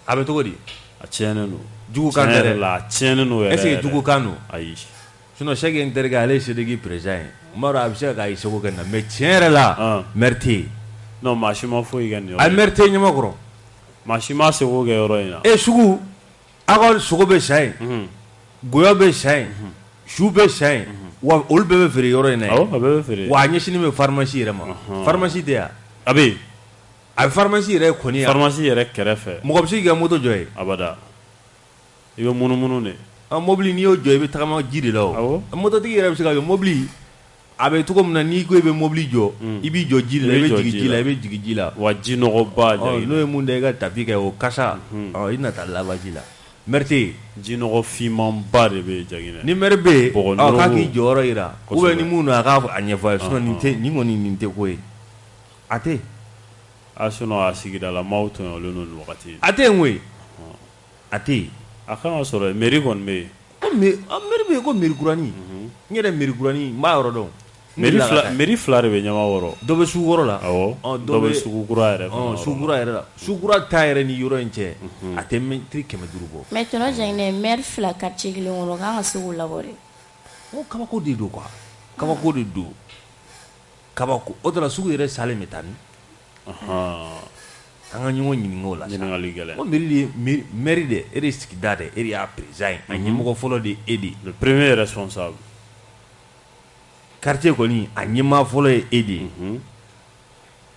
a bɛ cogo di a tiɲɛnen don jugukan tɛ dɛ a tiɲɛnen don yɛrɛ est ce que jugukan don ayi sinon Sɛki ye n terikɛ ale ye Sediki président ye n b'a dɔn a bɛ se k'a ye seko kɛ na mais tiɲɛ yɛrɛ la maire tɛ yen non maa si ma foyi kɛ nin yɔrɔ a maire tɛ Ɲamakɔrɔ maa si ma seko kɛ yɔrɔ in na sugu aw ka sogo bɛ san yen goyɔ bɛ san yen su bɛ san yen wa olu bɛɛ bɛ feere yɔrɔ in na a bɛɛ bɛ feere wa a ɲɛsinin bɛ pharmacie yɛrɛ ma pharmacie tɛ yan a bɛ yen a bɛ pharmacie yɛrɛ kɔni yan pharmacie yɛrɛ kɛrɛfɛ mɔgɔ bɛ se k'i ka moto jɔ yen abada i bɛ munumunu de mobili n'i y'o jɔ i bɛ tagama ji de la o mototigi yɛrɛ bɛ se ka kɛ mobili a bɛ cogo min na n'i ko i bɛ mobili jɔ i b'i jɔ ji de la i bɛ jigin ji la i bɛ jigin ji la wa ji nɔgɔba n'o ye mun da i ka tapi kɛ o kasa i na taa laban ji la maire tɛ yen ji nɔgɔ fimanba de bɛ Jaginɛ ni maire bɛ yen k'a k'i jɔyɔrɔ yira ou bien ni mun don a k'a ɲɛfɔ a ye sinon nin kɔni nin tɛ ko ye a tɛ a sinon a sigidala maaw tɔɲɔlen don nin wagati a tɛ yen koyi a tɛ yen a kan ka sɔrɔ mairie kɔni bɛ yen maire bɛ yen ko mairie kurani n yɛrɛ mairie kurani n b'a yɔrɔ dɔn mairie fila de bɛ Ɲamakɔrɔ dɔ bɛ sugu kɔrɔ la dɔ bɛ sugu kura yɛrɛ fana sugu kura yɛrɛ la sugu kura ta yɛrɛ ni yɔrɔ in cɛ a tɛ mètre 500 bɔ mais tonton Jaginɛ maire fila quartier kelen kɔnɔ k'an ka se k'o labɔ dɛ o kabako de don quoi kabako de don kabako o de la sugu yɛrɛ salen bɛ taa ni an ka ɲɔgɔn ɲininka o la sa ko mairie de e de sigida de e de y'a président ye a ɲɛmɔgɔ fɔlɔ de e de le premier responsable quartier kɔni a ɲɛmaa fɔlɔ ye e de ye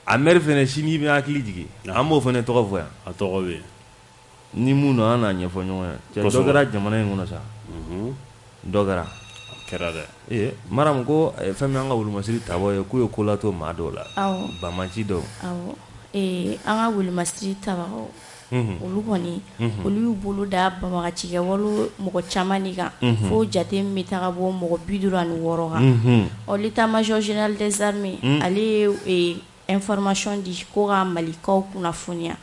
a maire fɛnɛ sini bɛ hakili jigin an b'o fɛnɛ tɔgɔ fɔ yan a tɔgɔ bɛ ni mun na an n'a ɲɛfɔ ɲɔgɔn ye cɛ dɔ kɛra jamana in kɔnɔ sa dɔ kɛra dɛ Maram ko fɛn min an ka wulumasiri tabɔ ye k'u ye ko latɔ maa dɔw la banmanci dɔw an ka wulumasiri tabagaw olu kɔni olu y'u bolo da banbagacikɛ walo mɔgɔ caman de kan fo jate min bɛ taga bɔ mɔgɔ 56 kan l'état-major général des armées ale ye information di ko ka malikaw kunnafoniya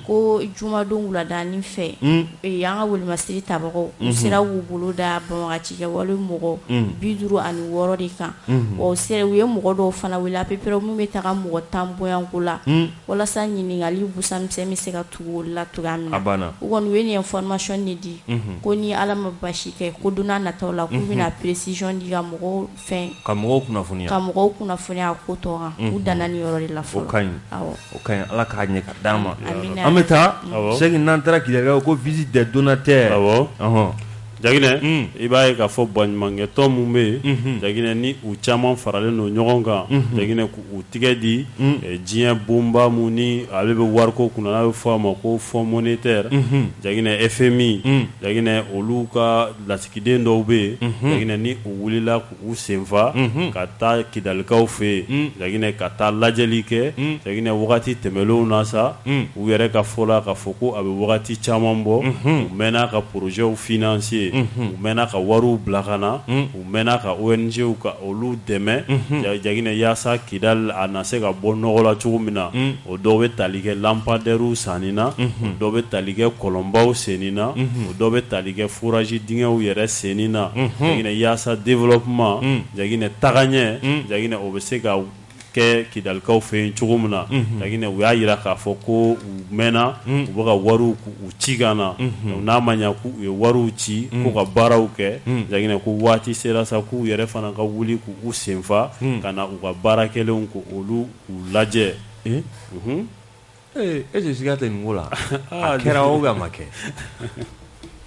ko jumadon wuladanin fɛ an ka wulumasiri tabagaw u sera k'u bolo da banbagacikɛ walo mɔgɔ 56 de kan u ye mɔgɔ dɔw fana wele à peu près mun bɛ taga mɔgɔ 10 bɔyanko la walasa ɲininkali busamisɛn bɛ se ka tugu olu la cogoya min na u kɔni u ye nin information de di ko ni ala ma basi kɛ ko don n'a nataw la k'u bɛna précision di ka mɔgɔw fɛn ka mɔgɔw kunnafoniya a ko tɔ kan u danna ni yɔrɔ de la fɔlɔ o kaɲi ala k'a ɲɛ ka d'an ma an bɛ taa sɛgi n'an taara Kidali ko visite des donateurs Jaginɛ i b'a ye k'a fɔ baɲumankɛtɔn mun bɛ yen Jaginɛ ni u caman faralen don ɲɔgɔn kan Jaginɛ k'u tigɛ di diɲɛ bonba mun ni ale bɛ wariko kunna n'a bɛ fɔ a ma ko Fonds monétaire Jaginɛ FMI Jaginɛ olu ka lasigiden dɔw bɛ yen Jaginɛ ni u wulila k'u senfa ka taa Kidalikaw fɛ yen Jaginɛ ka taa lajɛli kɛ Jaginɛ wagati tɛmɛlenw na sa u yɛrɛ ka fɔ la k'a fɔ ko a bɛ wagati caman bɔ u mɛnna ka projets financiers u mɛnna ka wariw bila ka na u mɛnna ka ONGw ka olu dɛmɛ Jaginɛ yaasa Kidali a na se ka bɔ nɔgɔ la cogo min na o dɔw bɛ tali kɛ lampadaires sanni na o dɔw bɛ tali kɛ kɔlɔnbaw senni na o dɔw bɛ tali kɛ forage dingɛw yɛrɛ senni na Jaginɛ yaasa développement Jaginɛ tagaɲɛ Jaginɛ o bɛ se ka kɛ Kidalikaw fɛ yen cogo min na Jaginɛ u y'a jira k'a fɔ ko u mɛnna u bɛ ka wariw u ci ka na n'a ma ɲɛ k'u ye wariw ci ko ka baaraw kɛ Jaginɛ ko waati sera sa k'u yɛrɛ fana ka wuli k'u senfa ka na u ka baarakɛlenw ko olu k'u lajɛ est-ce que tɛ nin ko la a kɛra o bɛ a ma kɛ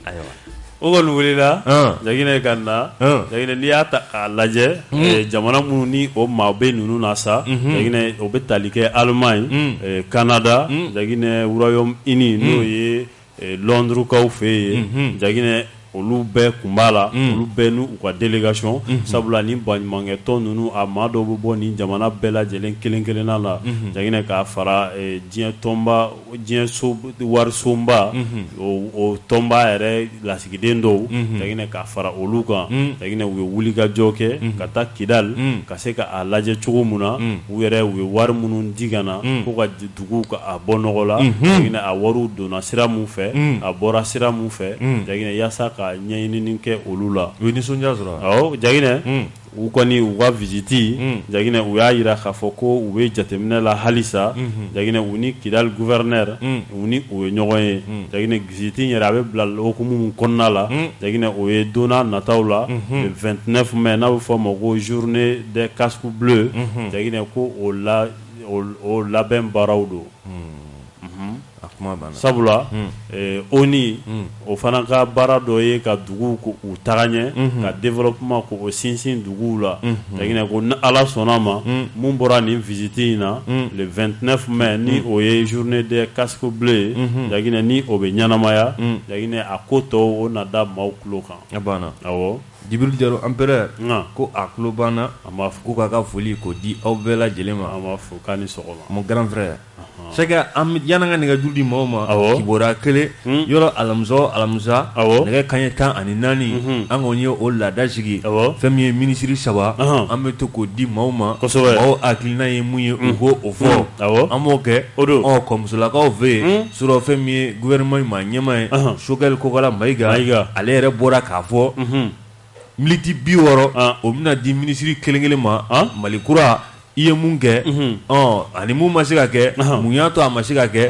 ayiwa o kɔni wulila Jaginɛ ka na Jaginɛ n'i y'a ta k'a lajɛ jamana minnu ni o maa bɛ ninnu na sa Jaginɛ o bɛ tali kɛ Allemagne Canada Jaginɛ Royaume-Uni n'o ye Londres-kaw fɛ yen Jaginɛ olu bɛɛ kun b'a la olu bɛɛ n'u ka délégation sabula ni baɲumankɛtɔn ninnu a maa dɔw bɛ bɔ ni jamana bɛɛ lajɛlen kelen kelenna la Jaginɛ k'a fara diɲɛ tɔnba diɲɛ warisonba o tɔnba yɛrɛ lasigiden dɔw Jaginɛ k'a fara olu kan Jaginɛ u ye wulikajɔ kɛ ka taa Kidali ka se ka a lajɛ cogo min na u yɛrɛ u ye wari minnu di ka na ko ka dugu ka a bɔ nɔgɔ la Jaginɛ a wariw donna sira mun fɛ a bɔra sira mun fɛ Jaginɛ yaasa ka ɲɛɲinini kɛ olu la u ye nisɔndiya sɔrɔ awɔ Jaginɛ u kɔni u ka visite Jaginɛ u y'a jira k'a fɔ ko u bɛ jateminɛ la halisa Jaginɛ u ni Kidali gouverneur u ni o ye ɲɔgɔn ye Jaginɛ visite in yɛrɛ a bɛ bila hukumu min kɔnɔna la Jaginɛ o ye don n'a nataw la le 29 mai n'a bɛ fɔ a ma ko journée des casques bleus Jaginɛ ko o labɛn baaraw don sabula ONU o fana ka baara dɔ ye ka duguw ko u tagaɲɛ ka développement ko o sinsin duguw la Jaginɛ ko ni ala sɔnna ma mun bɔra nin visite in na le 29 mai ni o ye journée des casques bleus Jaginɛ ni o bɛ ɲɛnamaya Jaginɛ a ko tɔw o na da maaw tulo kan a banna awɔ Jibril Jalo empereur ko a tulo banna an b'a fɔ ko k'a ka foli ko di aw bɛɛ lajɛlen ma an b'a fɔ k'a ni sɔgɔma mon grand frère c'est que yan'an ka nɛgɛjuru di maaw ma kibaruya kelen yɔrɔ alamisa nɛgɛ kanɲɛ 14 an kɔni ye o laada sigi fɛn min ye minisiri 3 an bɛ to k'o di maaw ma maaw hakilina ye mun ye u ko o fɔ an b'o kɛ kɔmusolakaw fɛ yen surɔ fɛn min ye gouvernement ma ɲɛma ye Sogɛli Kokala Mayiga ale yɛrɛ bɔra k'a fɔ militi 60 o bɛna di minisiri kelen kelen ma Mali kura i ye mun kɛ ani mun ma se ka kɛ mun y'a to a ma se ka kɛ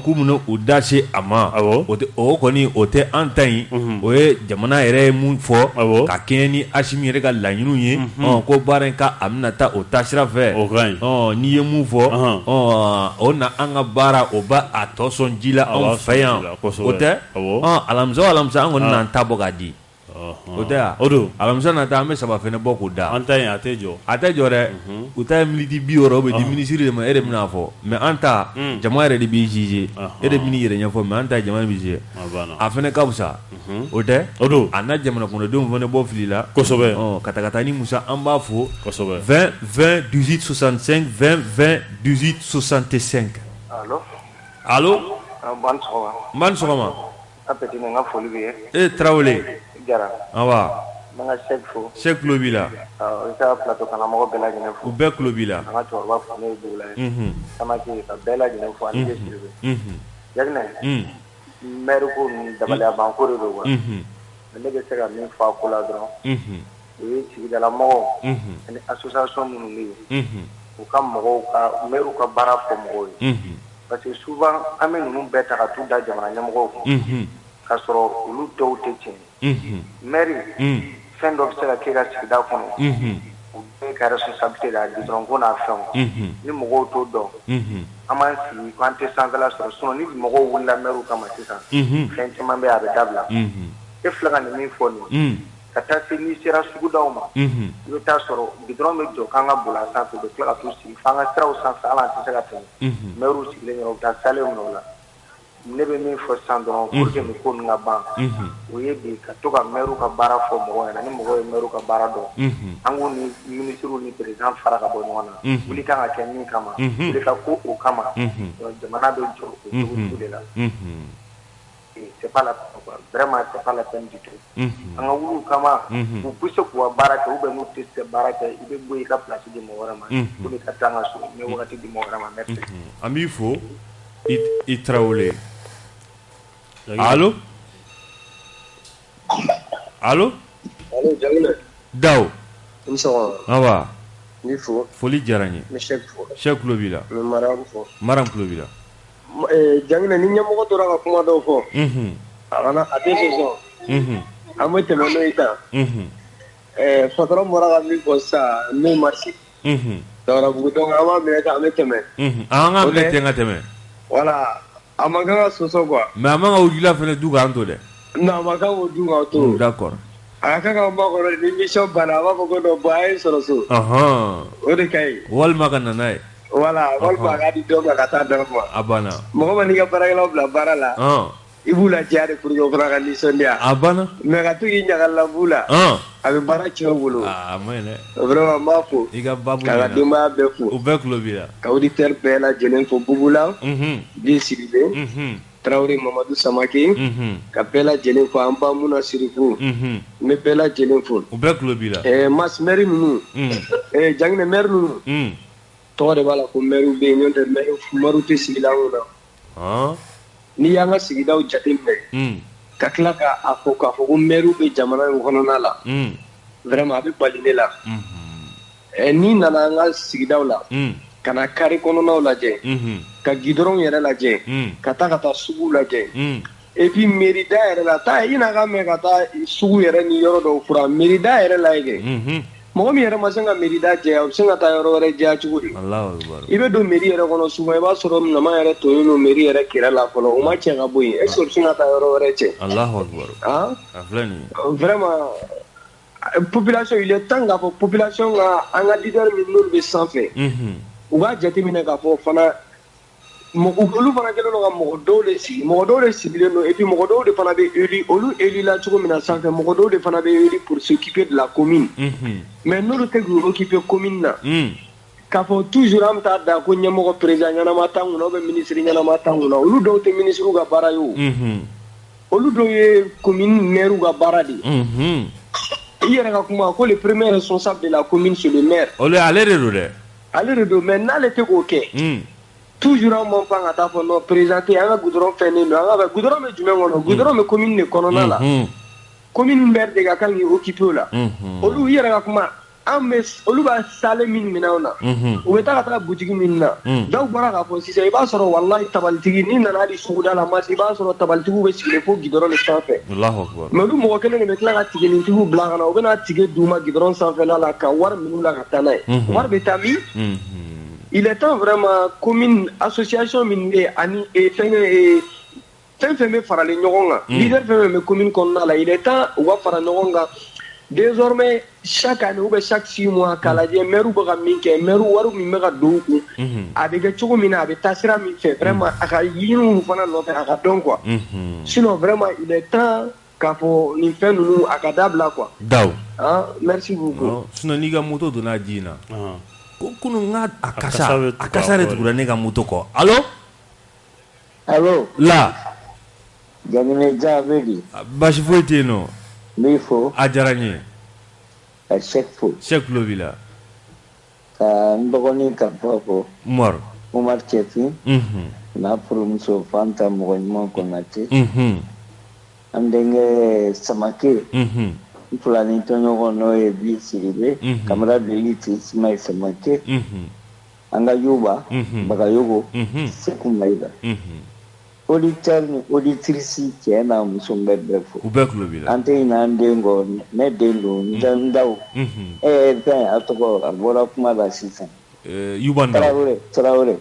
k'u bɛna u da se a ma o kɔni o tɛ an ta in o ye jamana yɛrɛ ye mun fɔ ka kɛɲɛ ni Asimi yɛrɛ ka laɲiniw ye ko baara in ka a bɛna taa o taasira fɛ n'i ye mun fɔ o na an ka baara o ba a tɔ sɔn ji la anw fɛ yan o tɛ alamisa o alamisa an kɔni n'an ta bɔ k'a di o tɛ yan o don alamisa nata an bɛ 3 fɛnɛ bɔ k'o da an ta in a tɛ jɔ dɛ u ta ye militi 60 o bɛ di minisiri de ma e de bɛna fɔ mais an ta jama yɛrɛ de b'i juger e de bɛ n'i yɛrɛ ɲɛfɔ mais an ta jama b'i juger a fɛnɛ ka fisa o tɛ o don a n'a jamana kɔnɔdenw fɛnɛ bɔ fili la kosɛbɛ ka taa ni Musa an b'a fo kosɛbɛ 20 20 18 65 20 20 18 65 allo ban sɔgɔma Tarawele awa Cheikh tulo b'i la u bɛɛ tulo b'i la maire ko ni dabaliya banko de do wa ne bɛ se ka min fɔ a ko la dɔrɔn o ye sigidala mɔgɔw ani association minnu bɛ yen u ka mɔgɔw ka maire ka baara fɔ mɔgɔw ye parce que souvent an bɛ ninnu bɛɛ ta ka t'u da jamana ɲɛmɔgɔw kun k'a sɔrɔ olu dɔw tɛ tiɲɛ maire fɛn dɔ bɛ se ka kɛ ka sigida kɔnɔ u bɛɛ ka responsabilité la goudron ko n'a fɛnw ni mɔgɔw t'o dɔn an b'an sigi k'an tɛ sanfɛla sɔrɔ sinon ni mɔgɔw wulila maire kama sisan fɛn caman bɛ yen a bɛ dabila e filɛ ka nin min fɔ nin ka taa se n'i sera sugudaw ma i bɛ taa sɔrɔ goudron bɛ jɔ k'an ka boli a sanfɛ u bɛ tila ka t'u sigi f'an ka siraw sanfɛ hali an tɛ se ka tɛmɛ maire sigilen ɲɛna u bɛ taa salen minɛ o la ne bɛ min fɔ sisan dɔrɔn pour que nin ko nin ka ban o ye bi ka to ka maire ka baara fɔ mɔgɔw ɲɛna ni mɔgɔw ye maire ka baara dɔn an k'u ni ministres ni président fara ka bɔ ɲɔgɔn na wuli kan ka kɛ min kama wuli ka ko o kama jamana bɛ jɔ o cogo de la c'est pas la vraiment c'est pas la peine du tout an ka wuli kama u pousser k'u ka baara kɛ ou bien n'u tɛ se baara kɛ i bɛ bɔ i ka place di mɔgɔ wɛrɛ ma pour que ka taa an ka so n bɛ wagati di mɔgɔ wɛrɛ ma merci an b'i fo i Tarawele allo Jamila Daw awa ni fo foli diyara n ye Cheikh tulo b'i la Maram tulo b'i la Jamila ni ɲɛmɔgɔ tora ka kuma dɔw fɔ a tɛ sɔsɔ an bɛ tɛmɛ n'o ye tan patron bɔra ka min fɔ sisan n'o ma se Dawarabugu donc an b'a minɛ tan an bɛ tɛmɛ an ka minɛ ten ka tɛmɛ voilà a man kan ka sɔsɔ quoi mais a man ka wulila fɛnɛ du k'an to dɛ non a man kan k'o du k'an to d'accord a ka kan makɔrɔ ni mission banna a b'a fɔ ko non bon a ye sɔrɔ so o de ka ɲi walima ka na n'a ye voilà walima a k'a di dɔ ma ka taa dɔ ma a banna mɔgɔ ma n'i ka baarakɛlaw bila baara la i b'u ladiya de pour que o fana ka nisɔndiya a banna mais ka to k'i ɲagalila b'u la a bɛ baara tiɲɛ u bolo a ma ɲi dɛ vraiment n b'a fo i ka babu k'a ka denbaya bɛɛ fo u bɛɛ tulo b'i la ka auditeur bɛɛ lajɛlen fo Bubula Den Sidibe Tarawele Mamadu Samake ka bɛɛ lajɛlen fo an ba Muna Sirifu n bɛ bɛɛ lajɛlen fo u bɛɛ tulo b'i la mas maire ninnu Janginɛ maire ninnu tɔgɔ de b'a la ko maire bɛ yen n'o tɛ maire tɛ sigida anw na n'i y'an ka sigidaw jateminɛ ka tila k'a fɔ ko maire bɛ jamana in kɔnɔna la vraiment a bɛ bali ne la n'i nana an ka sigidaw la ka na carré kɔnɔnaw lajɛ ka goudron yɛrɛ lajɛ ka taa sugu lajɛ et puis mairie da yɛrɛ la taa i n'a ka mɛn ka taa sugu yɛrɛ ni yɔrɔ dɔw furan mairie da yɛrɛ la kɛ mɔgɔ min yɛrɛ ma se ka mairie da jɛya o bɛ se ka taa yɔrɔ wɛrɛ jɛya cogo di i bɛ don mairie yɛrɛ kɔnɔ souvent i b'a sɔrɔ nama yɛrɛ tonnen don mairie yɛrɛ kɛrɛ la fɔlɔ o ma cɛ ka bɔ yen est ce que o bɛ se ka taa yɔrɔ wɛrɛ cɛ vraiment population il est temps k'a fɔ population ka an ka leader minnu bɛ sanfɛ u b'a jateminɛ k'a fɔ fana olu fana kɛlen don ka mɔgɔ dɔw de sigi mɔgɔ dɔw de sigilen don et puis mɔgɔ dɔw de fana bɛ élu olu élu la cogo min na sanfɛ mɔgɔ dɔw de fana bɛ élu pour s'occuper de la commune mais n'olu tɛ k'u occuper commune na k'a fɔ toujours an bɛ taa da ko ɲɛmɔgɔ président ɲɛnama t'an kunna ou bien ministre ɲɛnama t'an kunna olu dɔw tɛ ministre ka baara ye o olu dɔw ye commune maire ka baara de ye i yɛrɛ ka kuma ko le premier responsable de la commune c'est le maire ale de don dɛ ale de don mais n'ale tɛ k'o kɛ toujours an m'en pan ka taa fɔ non présenté an ka goudron fɛnnen don an ka goudron bɛ jumɛn kɔnɔ goudron bɛ commune de kɔnɔna la commune maire de ka kan k'i occuper o la olu i yɛrɛ ka kuma an bɛ olu b'a sale min minɛnw na u bɛ taa ka taa butigi min na dɔw bɔra k'a fɔ sisan i b'a sɔrɔ walahi tabalitigi ni nana di suguda la mas i b'a sɔrɔ tabalitigiw bɛ sigilen fo gidɔrɔn de sanfɛ mais olu mɔgɔ kelen de bɛ tila ka tigelentigiw bila ka na u bɛna tige d'u ma gidɔrɔn sanfɛla la ka wari minnu la ka taa n'a ye wari bɛ taa min il est temps vraiment commune association min bɛ ani fɛn fɛn bɛ faralen ɲɔgɔn kan leader fɛn fɛn bɛ commune kɔnɔna la il est temps u ka fara ɲɔgɔn kan désormais chaque année ou bien chaque 6 mois k'a lajɛ maire bɛ ka min kɛ maire wari min bɛ ka don u kun a bɛ kɛ cogo min na a bɛ taa sira min fɛ vraiment a ka ɲini fana nɔfɛ a ka dɔn quoi sinon vraiment il est temps k'a fɔ nin fɛn ninnu a ka dabila quoi. Daw. Merci beaucoup. Sinon n'i ka moto donna ji in na ko kunun n ka a kasa de tugura ne ka moto kɔ allo. Allo. La. Jamana jaabi di. Basi foyi tɛ yen nɔ. N b'i fo. A diyara n ye. Ka Sɛki fo. Sɛki tulo b'i la. Ka n dɔgɔnin ka fɔ. Umar Cɛfin. N'a furumuso Fanta mɔgɔ ɲuman Konate. An denkɛ Samake. N filani tɔɲɔgɔn n'o ye Bi Siribe. Camarade Elite Ismail Samake. An ka Yuba. Bagayogo. Seku Mayiga. Auditeur ni auditrice cɛ n'a muso bɛɛ bɛɛ fo. U bɛɛ tulo b'i la. An tɛ ɲinɛ an den kɔ ne den don n daw. Fɛn a tɔgɔ a bɔra kuma la sisan. Yuba Ndaw. Tarawele.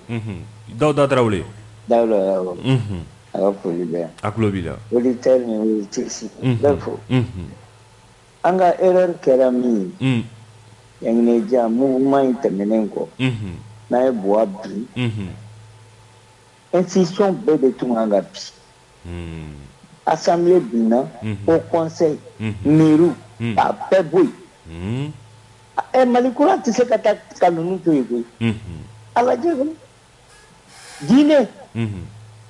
Dawuda Tarawele. Dawuda awɔ. A ka foli bɛ yan. A tulo b'i la. Auditeur ni auditrice bɛɛ fo. An ka erreur kɛra min ye. Yanginɛja mouvement in tɛmɛnen kɔ. N'a ye Buwa bin. Institution bɛɛ de tun kan ka bi. Assemblée binna, au conseil, mairie, a bɛɛ bɔ yen. Mali kura tɛ se ka taa ka ninnu to yen koyi. A lajɛ kɔni. Diinɛ.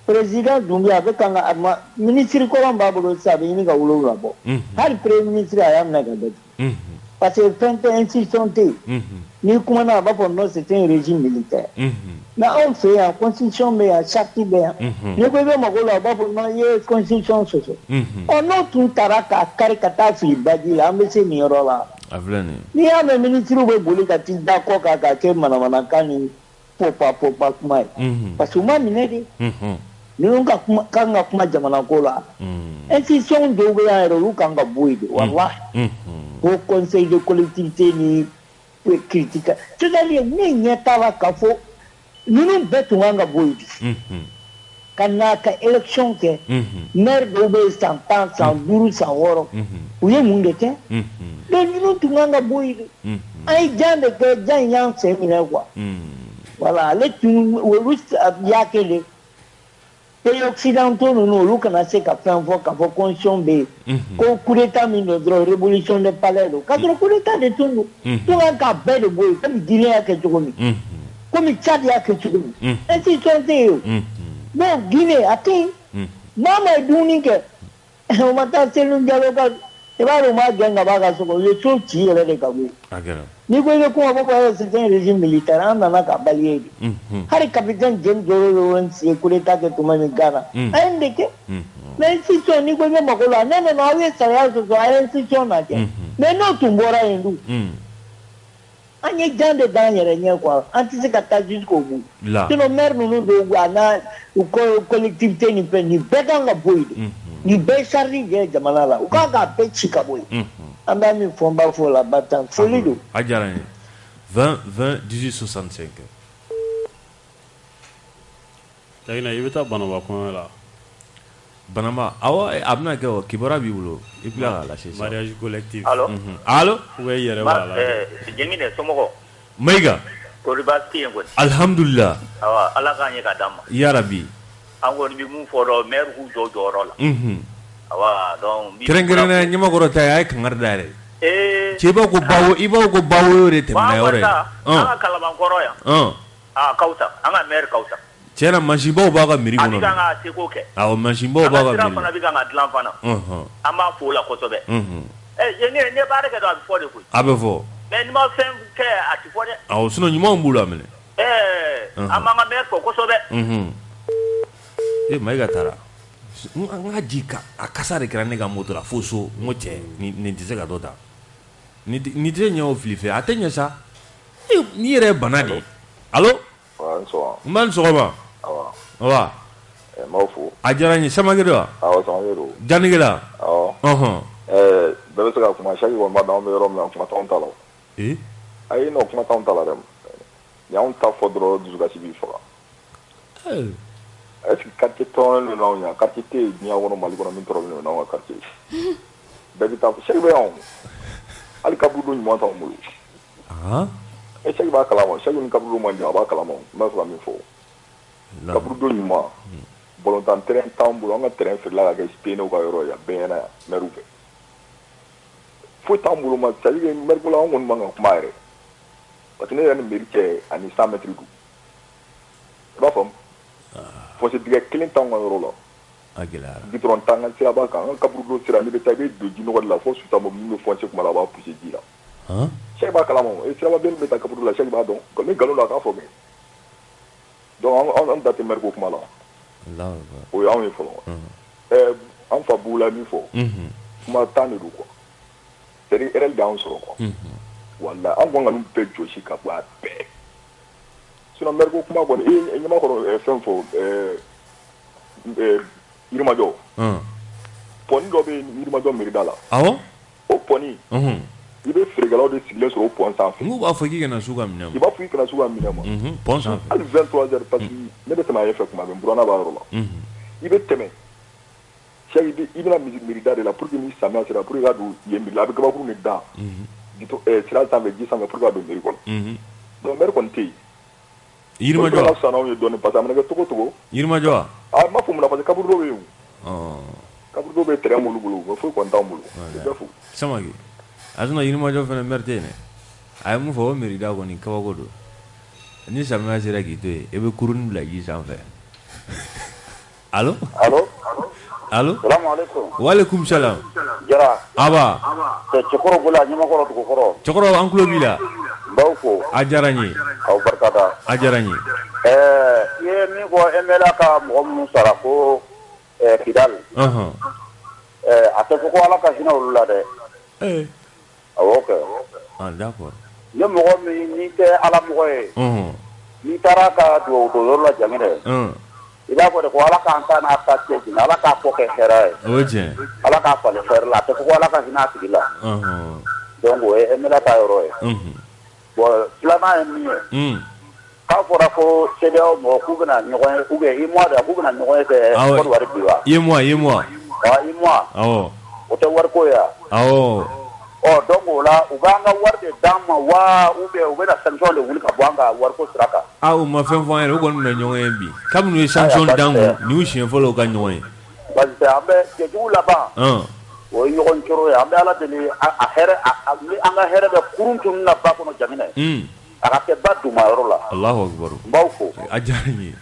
Président dun bɛ yen a bɛ kan ka ministre kɔrɔ b'a bolo sisan a bɛ ɲini ka 7 bɔ. Hali premier ministre a y'a minɛ ka datugu. Parce que fɛn tɛ institution tɛ yen. N'i kumana a b'a fɔ non c'est un régime militaire. Mais anw fɛ yan constitution bɛ yan charte bɛ yan. N'i ko i bɛ mago la a b'a fɔ non i ye constitution sɔsɔ. N'o tun taara k'a kari ka taa fili baji la an bɛ se nin yɔrɔ la. N'i y'a mɛn ministre bɛ boli ka t'i da kɔ kan k'a kɛ manamanakan ni popa kuma ye. Parce que u ma minɛ de. Ninnu kan ka kuma jamana ko la. Institution dɔw bɛ yan yɛrɛ olu kan ka bɔ yen de walahi. Ko conseil de collectivité ni critique. C'est-à-dire ne ɲɛ t'a la k'a fɔ ninnu bɛɛ tun kan ka bɔ yen de. Ka na ka élection kɛ. Maire dɔw bɛ yen san 10 san 5 san 6. U ye mun de kɛ. Donc ninnu tun kan ka bɔ yen de. An ye jan de kɛ jan in y'an sen minɛ quoi. Voilà ale tun olu y'a kɛ de. Pays occidentaux ninnu olu kana se ka fɛn fɔ k'a fɔ constitution bɛ yen. Ko coup d'état min don dɔrɔn révolution de palais don. K'a sɔrɔ coup d'état de tun don. Tun kan k'a bɛɛ de bɔ yen komi Guinée y'a kɛ cogo min. Komi Tchad y'a kɛ cogo min. Institution tɛ yen o. Bon Guinée a tɛ yen. Maa ma ye dumuni kɛ. O ma taa Selu Jalo ka i b'a dɔn u m'a gɛn ka bɔ a ka so kɔnɔ u ye so ci yɛrɛ de ka bɔ yen. N'i ko i bɛ kuma fɔ ko c'est un régime militaire an nana ka bali ye de. Hali capitaine James Jones ye coup d'état kɛ tuma min Ghana a ye nin de kɛ. Mais institution n'i ko i bɛ mago la ne nana aw ye sariya sɔsɔ a ye institution na kɛ. Mais n'o tun bɔra yen dun. An ye jan de d'an yɛrɛ ɲɛ quoi an tɛ se ka taa jusqu'au bout. Sinon maire ninnu dɔw a n'a u collectivité nin fɛn nin bɛɛ kan ka bɔ yen de. Nin bɛɛ charge kɛ jamana la u kan k'a bɛɛ ci ka bɔ yen. An b'a min fɔ n b'a fɔ la batan foli don. A diyara n ye 20 20 18 65. Tagina i bɛ taa Banaba kɔɲɔ la. Banaba awɔ a bɛna kɛ o kibaruya b'i bolo i bila k'a lase sisan. Mariage collectif. Allo. Allo. ou bien i yɛrɛ b'a la. Jɛngɛnɛ somɔgɔw. Mayiga. Kɔri baasi tɛ yen kɔni. Alhamdulila. Awɔ Ala k'an ye ka d'an ma. Yarabi. An kɔni bɛ mun fɔ dɔrɔn maire k'u jɔ jɔyɔrɔ la. Awɔ donc. Kɛrɛnkɛrɛnnenya ɲɛmakɔrɔ ta a ye kangari da yɛrɛ. Cɛ i b'a ko bawo y'o de tɛmɛna yɔrɔ ye. An ka Kalabankɔrɔ yan. Kawusa an ka maire Kawusa. Tiɲɛna mansinbaw b'a ka mairie kɔnɔ. A bɛ kan ka seko kɛ. Awɔ mansinbaw b'a ka mairie. An ka sira fana bɛ kan ka dilan fana. An b'a fo o la kosɛbɛ. Jɛngɛnɛ ne baara kɛ dɔrɔn a bɛ fɔ de koyi. A bɛ fɔ. Mais n'i ma fɛn kɛ a tɛ fɔ dɛ. Awɔ sinon ɲumanw b'u la minɛ. An b'an ka maire fɔ kosɛbɛ. Mayiga taara n ka ji a kasa de kɛra ne ka moto la fo so n ko cɛ nin tɛ se ka dɔ ta. ni tɛ ɲɛ o fili fɛ a tɛ ɲɛ sa ni yɛrɛ bana de allo n b'a ni sɔgɔma awa m'aw fo a diyara n ye Samake don wa awɔ Samake don Janike la awɔ bɛɛ bɛ se ka kuma chaque fois n b'a dɔn an bɛ yɔrɔ min na kuma t'anw ta la ayi non kuma t'anw ta la dɛ ni anw ta fɔ dɔrɔn dusukasi b'i faga est-ce que quartier tɔɔrɔlen don n'anw ɲɛ quartier tɛ yen diɲɛ kɔnɔ Mali kɔnɔ min tɔɔrɔlen don n'anw ka quartier bɛɛ bɛ taa chaque bɛ yan hali kaburu don ɲuman t'anw bolo chaque b'a kalama chaque ni kaburu man jan a b'a kalama n b'a fɛ ka min fɔ kaburu don ɲuman bɔlɔntan terrain t'anw bolo an ka terrain feerela ka kɛ PNO ka yɔrɔ ye a bɛɛ ɲɛna yan maire fɛ foyi t'anw bolo ma c'est à dire que maire ko la an kɔni man kan kuma yɛrɛ parce que ne yɛrɛ ni mairie cɛ ani 100 mètres don i b'a faamu fossé dingɛ kelen t'anw ka yɔrɔ la a gɛlɛyara goudron t'an ka siraba kan an ka kaburu don sira n'i bɛ taa i bɛ don ji nɔgɔ de la fo suta mɔbili min bɛ foncé kuma la a b'a pousser ji la chaque b'a kalama siraba bɛɛ min bɛ taa kaburu la chaque b'a dɔn ni nkalon don a k'a fɔ mɛ donc an da tɛ maire ko kuma la o ye anw ye fɔlɔ an fa bugula min fɔ kuma tan de don quoi c'est-à-dire RL de y'anw sɔrɔ quoi wala an kɔn ka ninnu bɛɛ jɔsi ka bɔ a bɛɛ sinon maire ko kuma kɔni e ɲɛma kɔrɔ fɛn fɔ Yirimajɔ pɔni dɔ bɛ Yirimajɔ miirida la awɔ o pɔni i bɛ feerekɛlaw de sigilen sɔrɔ o pɔn sanfɛ n'u b'a fɔ k'i kana s'u ka minɛ ma i b'a fɔ i kana s'u ka minɛ ma pɔn sanfɛ hali 23 heures parce que ne bɛ tɛmɛ a ɲɛfɛ kuma bɛ n buranna b'a yɔrɔ la i bɛ tɛmɛ i bɛna miirida de la pour que ni samiya sera pour que i ka don yen miiri la a bɛ kabakuru de da sira sanfɛ ji sanfɛ pour que ka don miiri kɔnɔ donc maire kɔni tɛ yen Yirimajɔ la san'anw ye dɔɔnin parce que a mana kɛ cogo cogo Yirimajɔ wa n m'a fɔ mun na parce que kaburu dɔ bɛ yen kaburu dɔ bɛ terrain m'olu bolo mais foyi kɔni t'anw bolo i bɛɛ fo Samake a sinɔn Yirimajɔ fana maire tɛ yen dɛ a ye mun fɔ o miirida kɔni kabako don ni samiya sera k'i to yen i bɛ kurunin bila ji sanfɛ allo salamualeykum waaleykum salam Jara aba cɛkɔrɔ bolo a ɲɛmakɔrɔ dugukɔrɔ cɛkɔrɔ an tulo b'i la n b'aw fo a diyara n ye aw barika da a diyara n ye i ye min fɔ MLA ka mɔgɔ minnu sara ko Kidal a tɛ fɔ ko Ala ka hinɛ olu la dɛ awɔ kɛ d'accord ni mɔgɔ min n'i tɛ Ala mɔgɔ ye n'i taara ka dugawu don yɔrɔ la jangi dɛ i b'a fɔ de ko Ala k'an ta n'a ta cɛ jigin Ala k'a fɔ kɛ hɛrɛ ye o ye tiɲɛ Ala k'a falen hɛrɛ la a tɛ fɔ ko Ala ka hinɛ a tigi la donc o ye MLA ta yɔrɔ ye bon filanan ye min ye k'a fɔra ko CEDEAO mɔgɔ k'u bɛna ɲɔgɔn ye ou bien UEMOA de k'u bɛna ɲɔgɔn ye kɛ Côte d'Ivoire bi wa UEMOA awɔ o tɛ wariko ye wa awɔ donc o la u b'an ka wari de d'an ma wa ou bien u bɛna sanction de wuli ka bɔ an ka wariko sira kan u ma fɛn fɔ an yɛrɛ u kɔni bɛna ɲɔgɔn ye bi kabini u ye sanction d'an kun nin y'u siɲɛ fɔlɔ u ka ɲɔgɔn ye parce que an bɛ cɛjugu laban o ye ɲɔgɔn coro ye an bɛ Ala deli a hɛrɛ ni an ka hɛrɛ bɛ kurun tunun na ba kɔnɔ jamana ye a ka kɛ ba duma yɔrɔ la Alahu akibaru n b'aw fo a diyara n ye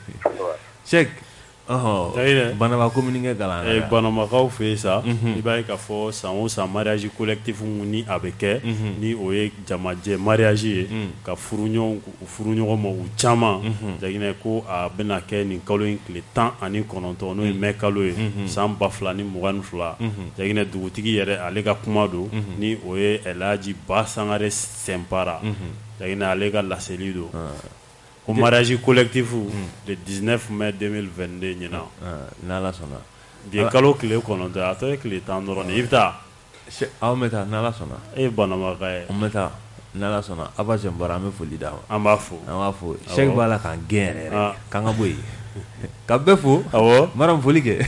Cheikh Banaba communiqué kalan Banamakaw fɛ yen sa i b'a ye k'a fɔ san o san mariage collectif ni a bɛ kɛ ni o ye jamajɛ mariage ye ka furu ɲɔgɔn ma u caman jaginɛ ko a bɛna kɛ nin kalo in tile 19 n'o ye mai kalo ye san 2022 jaginɛ dugutigi yɛrɛ ale ka kuma don ni o ye Elhaji Ba Sangare Sɛnpara jaginɛ ale ka laseli don au mariage collectif le 19 mai 2022 ɲinan n'Ala sɔnna bi kalo tile 9 a tɔ ye tile 10 dɔrɔn i bɛ taa aw bɛ taa n'Ala sɔnna e ye Banamaka ye an bɛ taa n'Ala sɔnna Aba Sɛnpara an bɛ foli d'a ma an b'a fo Cheikh b'a la k'an gɛn yɛrɛ k'an ka bɔ yen ka bɛɛ fo awɔ Maram foli kɛ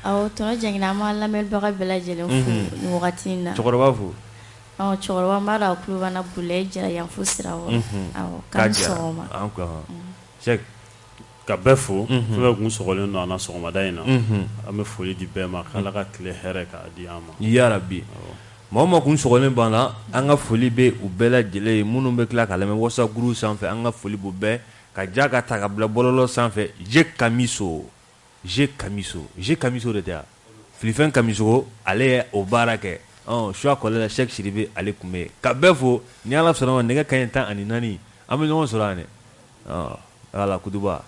awɔ tɔnɔ Jɛngɛnɛ an b'a lamɛnbaga bɛɛ lajɛlen fo nin wagati in na cɛkɔrɔba fo cɛkɔrɔba b'a dɔn a tulo b'an na Bulayi Jara Yanfo Sirawɔrɔ awɔ k'a ni sɔgɔma Cheikh ka bɛɛ fo fɛn bɛɛ kun sɔgɔlen don an na sɔgɔmada in na an bɛ foli di bɛɛ ma k'Ala ka tile hɛrɛ k'a di an ma yarabi maa o maa kun sɔgɔlen b'an na an ka foli bɛ u bɛɛ lajɛlen ye minnu bɛ tila ka lamɛn WhatsApp groupe sanfɛ an ka foli b'u bɛɛ ka ja ka ta ka bila bɔlɔlɔ sanfɛ G Kamiso de tɛ wa Filifɛn Kamiso ale ye o baara kɛ choix kɔlɛ la Cheikh Sidibe ale tun bɛ yen ka bɛɛ fo ni Ala sɔnna ma nɛgɛ kanɲɛ 14 an bɛ ɲɔgɔn sɔrɔ yan dɛ voilà Kutuba